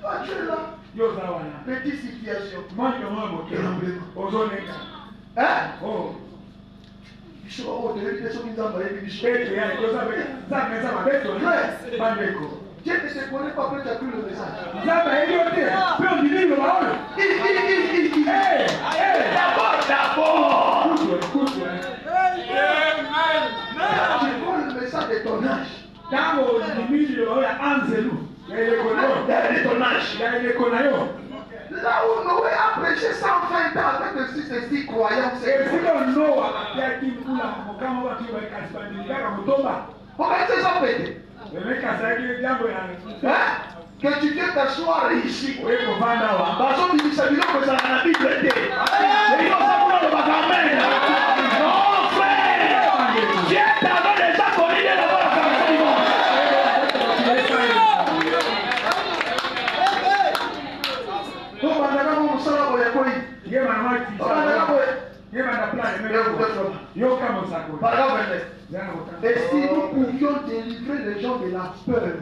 Toi, tu es là. Petite situation. Hein? Je suis pas au début de ce qu'ils ont envoyé. Dieu ne se connaît pas quand tu as pris le message. D'abord. Tu vois le message de ton âge. De ton âge. Là où Noé a prêché 120 ans avec de 6 et 6 croyants, c'est pourquoi c'est ça pété? Que tu viens t'asseoir ici. Parce que tu sais que ça n'a Bible été. Non, frère. Dieu t'avait déjà connu de la bonne du monde. Et si nous pouvions délivrer les gens de la peur,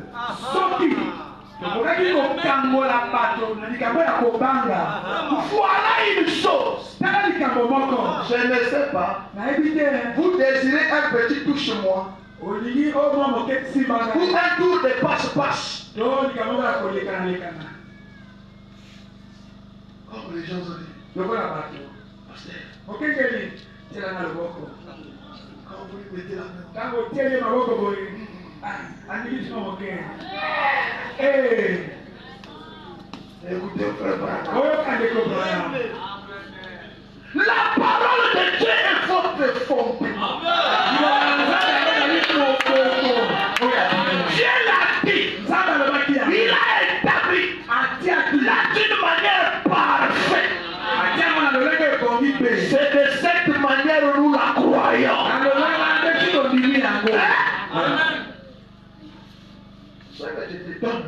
voilà une chose. Je ne sais pas. Vous désirez un petit tout chez moi, ou un tour de passe-passe. Comme les gens ont dit. Pasteur, quand vous lui mettez la main. Écoutez, frère Branham. La parole de Dieu est votre fondement. Dieu l'a dit. C'est de cette manière nous la croyons. Ce que je te donne.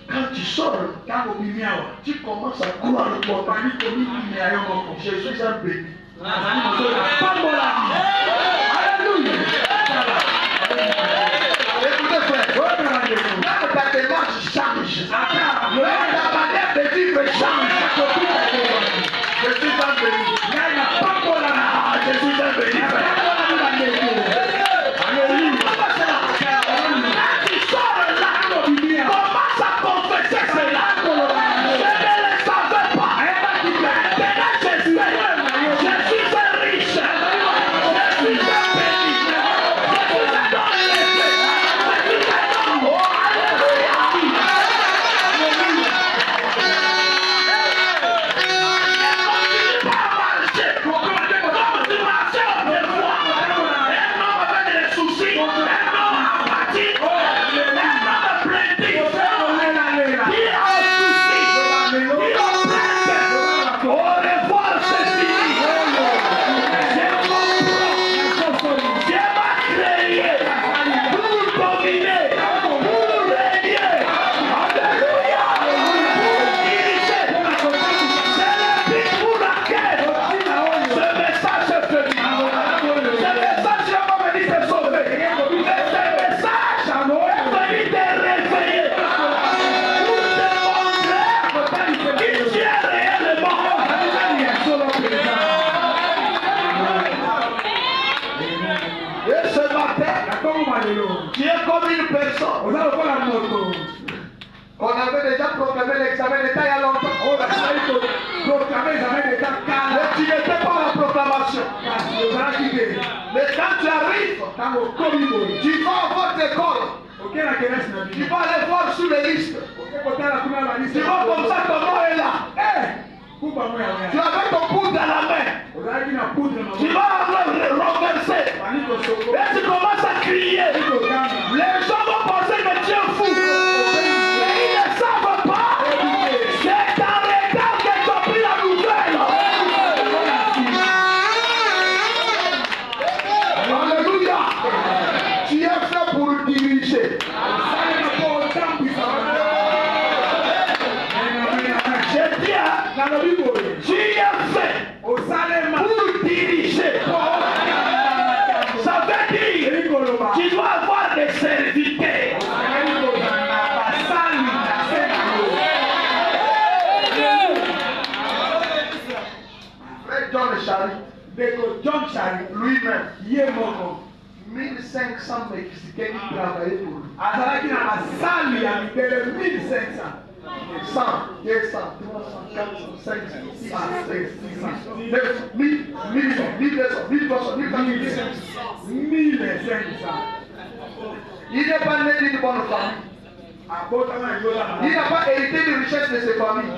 Quand tu sors, tu commences à croire le monde. Je suis un béni. Alléluia. Écoutez frère, même ta démarche change. Même ta manière de vivre change. Je suis un béni. Je suis un béni. Tu es comme une personne. On avait déjà proclamé l'examen d'État il y a longtemps. Mais tu n'étais pas à la proclamation. Mais quand tu arrives, tu vas à votre école. Tu vas aller voir sur les listes. Tu vois comme ça, ton nom est là. Tu avais ton poudre dans la main. Tu vas le renverser. Et tu commences à crier. Les gens vont penser que tu es fou. Mais ils ne savent pas. C'est dans les temps que tu as pris la nouvelle. Alléluia. Tu es fait pour diriger. Je dis, tu es fait pour diriger. Ça veut dire tu dois avoir des serviteurs. Frère John Charlie, lui-même, 1500 Mexicains qui travaillaient pour lui. 100, 200, 300, 400, 500, 600, 700, 1000, 1200, 1300, 1500. Il n'est pas né d'une bonne famille. Il n'a pas hérité de richesse de ses familles.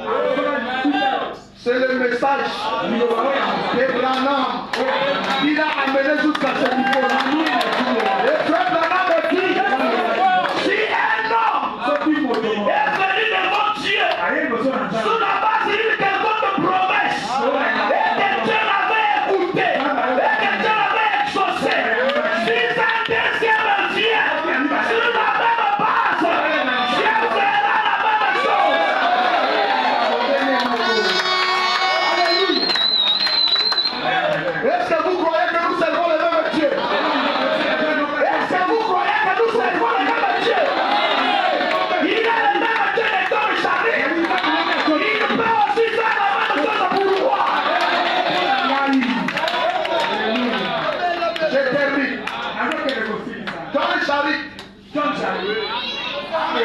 C'est le message d'Abraham. Il a amené jusqu'à ce niveau-là. Et frère Branham dit, si un homme est venu devant Dieu sous la base d'une quelconque promesse, et que Dieu l'avait écouté, et que Dieu l'avait exaucé, si un deuxième vient sur la même base, Dieu fera la même chose. Est-ce que vous croyez que nous servons le même Dieu? Est-ce que vous croyez que nous servons le même Dieu? Il est le même Dieu de John Charlie. Il peut aussi faire la même chose pour moi. Je termine. John Charlie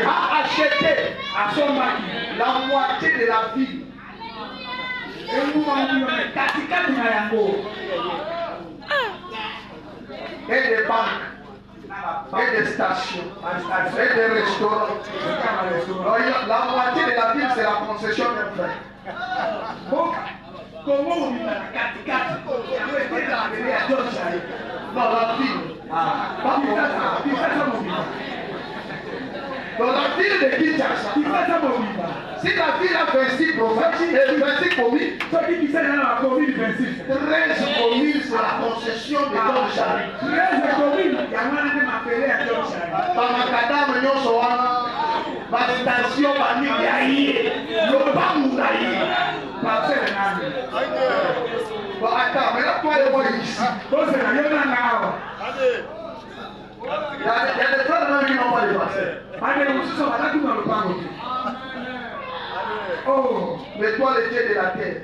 a acheté à son mari la moitié de la ville. Et des banques, et des stations, et des restaurants. La moitié de la ville, c'est la concession d'un frère. Non, la ville. Dans la ville de Kinshasa, si la ville a 26 provinces et 26 communes. Ceux qui sont dans la commune 26. 13 communes, c'est la concession de John Chari. 13 communes, il y a un qui m'appelait à John Chari. Bamakadam nyonso wana bastation banini aye lopangu na ye. Parcelle nani. Bon, attends, mais là, toi et moi ici. Donc c'est la yona ngao. Il y a des frères même qui n'ont pas de parcelles. Ane usiso watatu na lupango. Oh, Mais toi, le Dieu de la terre.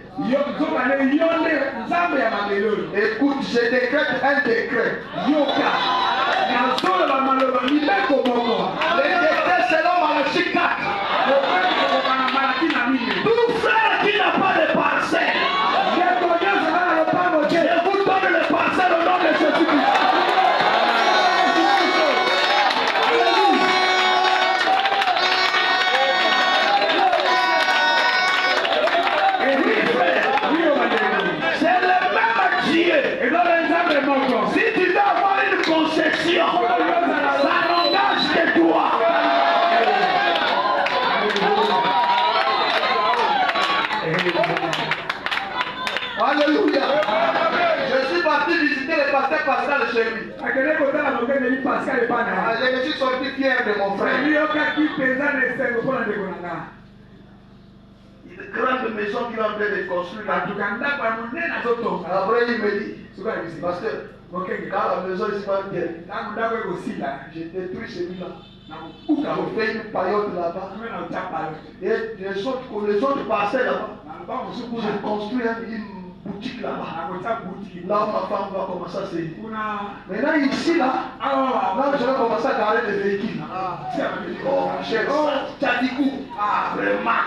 Écoute, je décrète un décret. Le décret selon Malachie 4. Tout frère qui n'a pas de parcelle, je vous donne le parcelle au nom de Jésus-Christ. Si tu veux avoir une concession, ça n'engage que toi. Alléluia. Je suis parti visiter le pasteur Pascal chez lui. Je me suis sorti fier de mon frère. Une grande maison qu'il est en train de construire. Après, il me dit, pasteur, quand la maison est pas bien, je détruis celui-là. Je fais une paillote là-bas. Et les autres parcelles là-bas, je construis une boutique là-bas. Là, ma femme va commencer à se. Maintenant, ici, là, je vais commencer à garer des véhicules. Oh, cher, tu as dit où? Vraiment.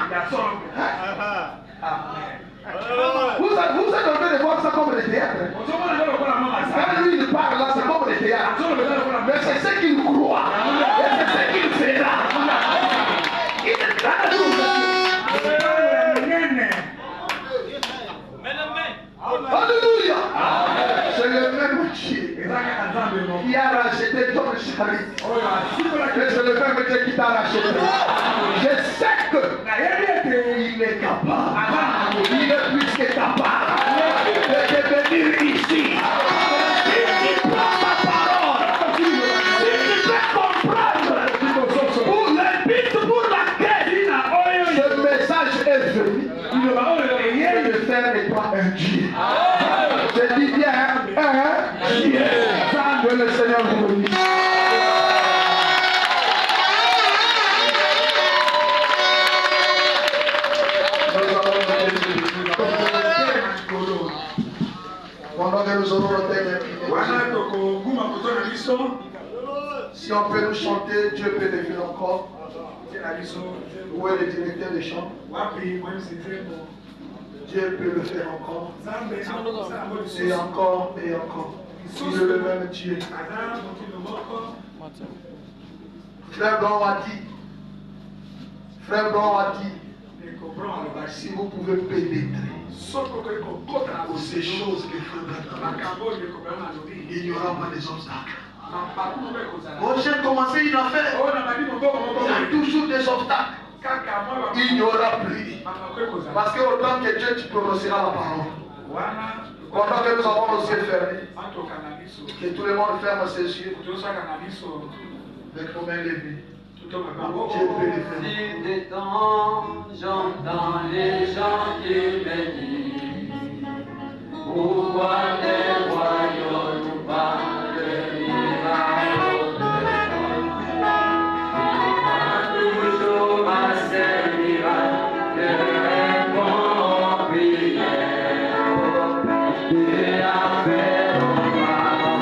Vous êtes en train de voir ça comme le théâtre. Quand lui il parle là, c'est comme le théâtre. Mais c'est ce qu'il croit. Et c'est ce qu'il fera. Il est dans Alléluia. C'est le même Dieu qui a racheté ton chari. Et c'est le même Dieu qui t'a racheté. Je sais que il est capable. Il est plus que capable de venir ici. Si tu prends ma parole, si tu peux comprendre pour le but pour laquelle ce message est venu, rien ne faire de toi un Dieu. Je dis bien un Dieu. Que le Seigneur vous bénisse. Pendant que nous aurons le thème si on peut nous chanter, Dieu peut le faire encore. Où est le directeur des chants? Dieu peut le faire encore. Et encore et encore. Il est le même Dieu. Frère Blanc a dit, si vous pouvez pénétrer aux ces choses que Frère Blanc il n'y aura pas des obstacles. Quand j'ai commencé une affaire, il y a toujours des obstacles. Il n'y aura plus. Parce que autant que Dieu, tu prononceras la parole. Pendant que nous avons nos yeux fermés, que tout le monde ferme ses yeux, avec nos mains levées. Dieu peut le faire. Si des temps j'entends les gens qui me disent, pourquoi des royaumes nous parlent de miracles de Dieu, toujours à ces miracles que répond aux prières, et à faire aux parents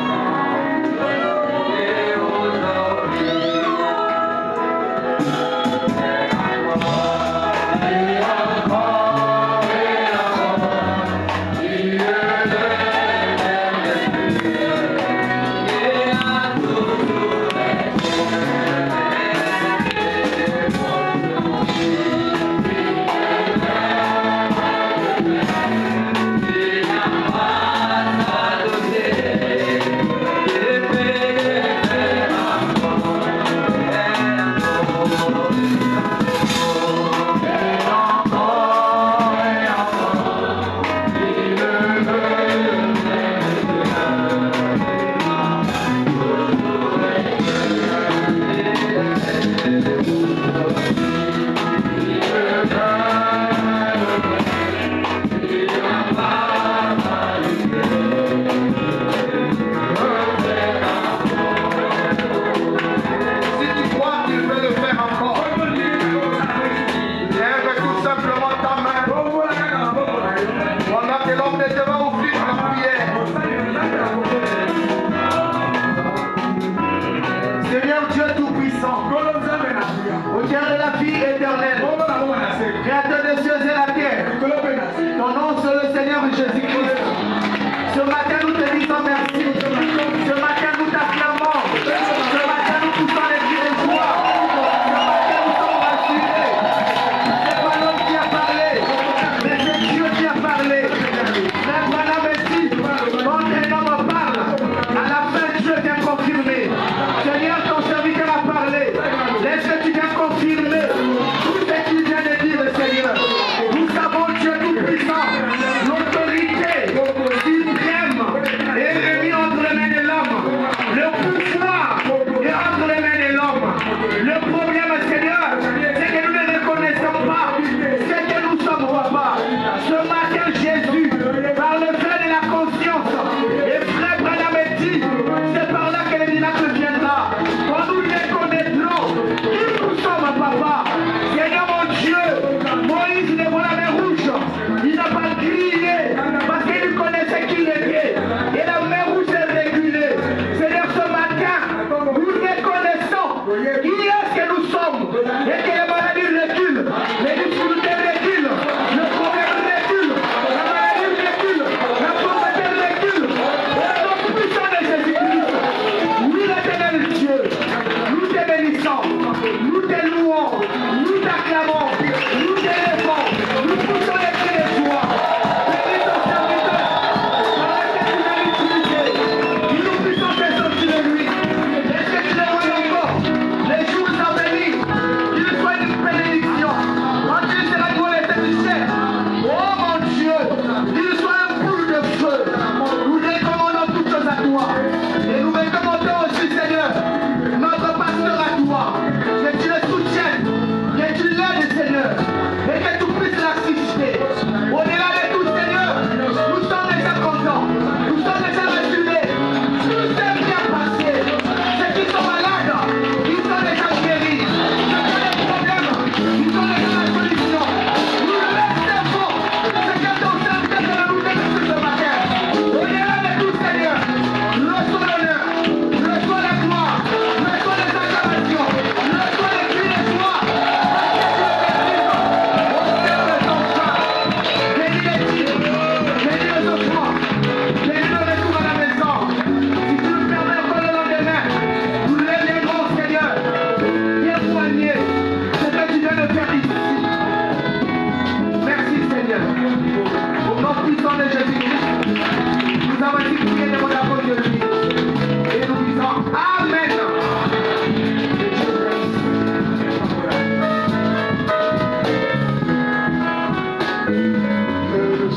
et aux oreilles. Et encore, il est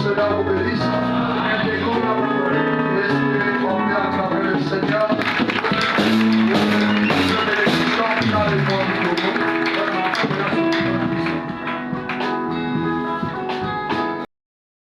Seigneur vous bénisse. Esprit, on vient acclamer le Seigneur.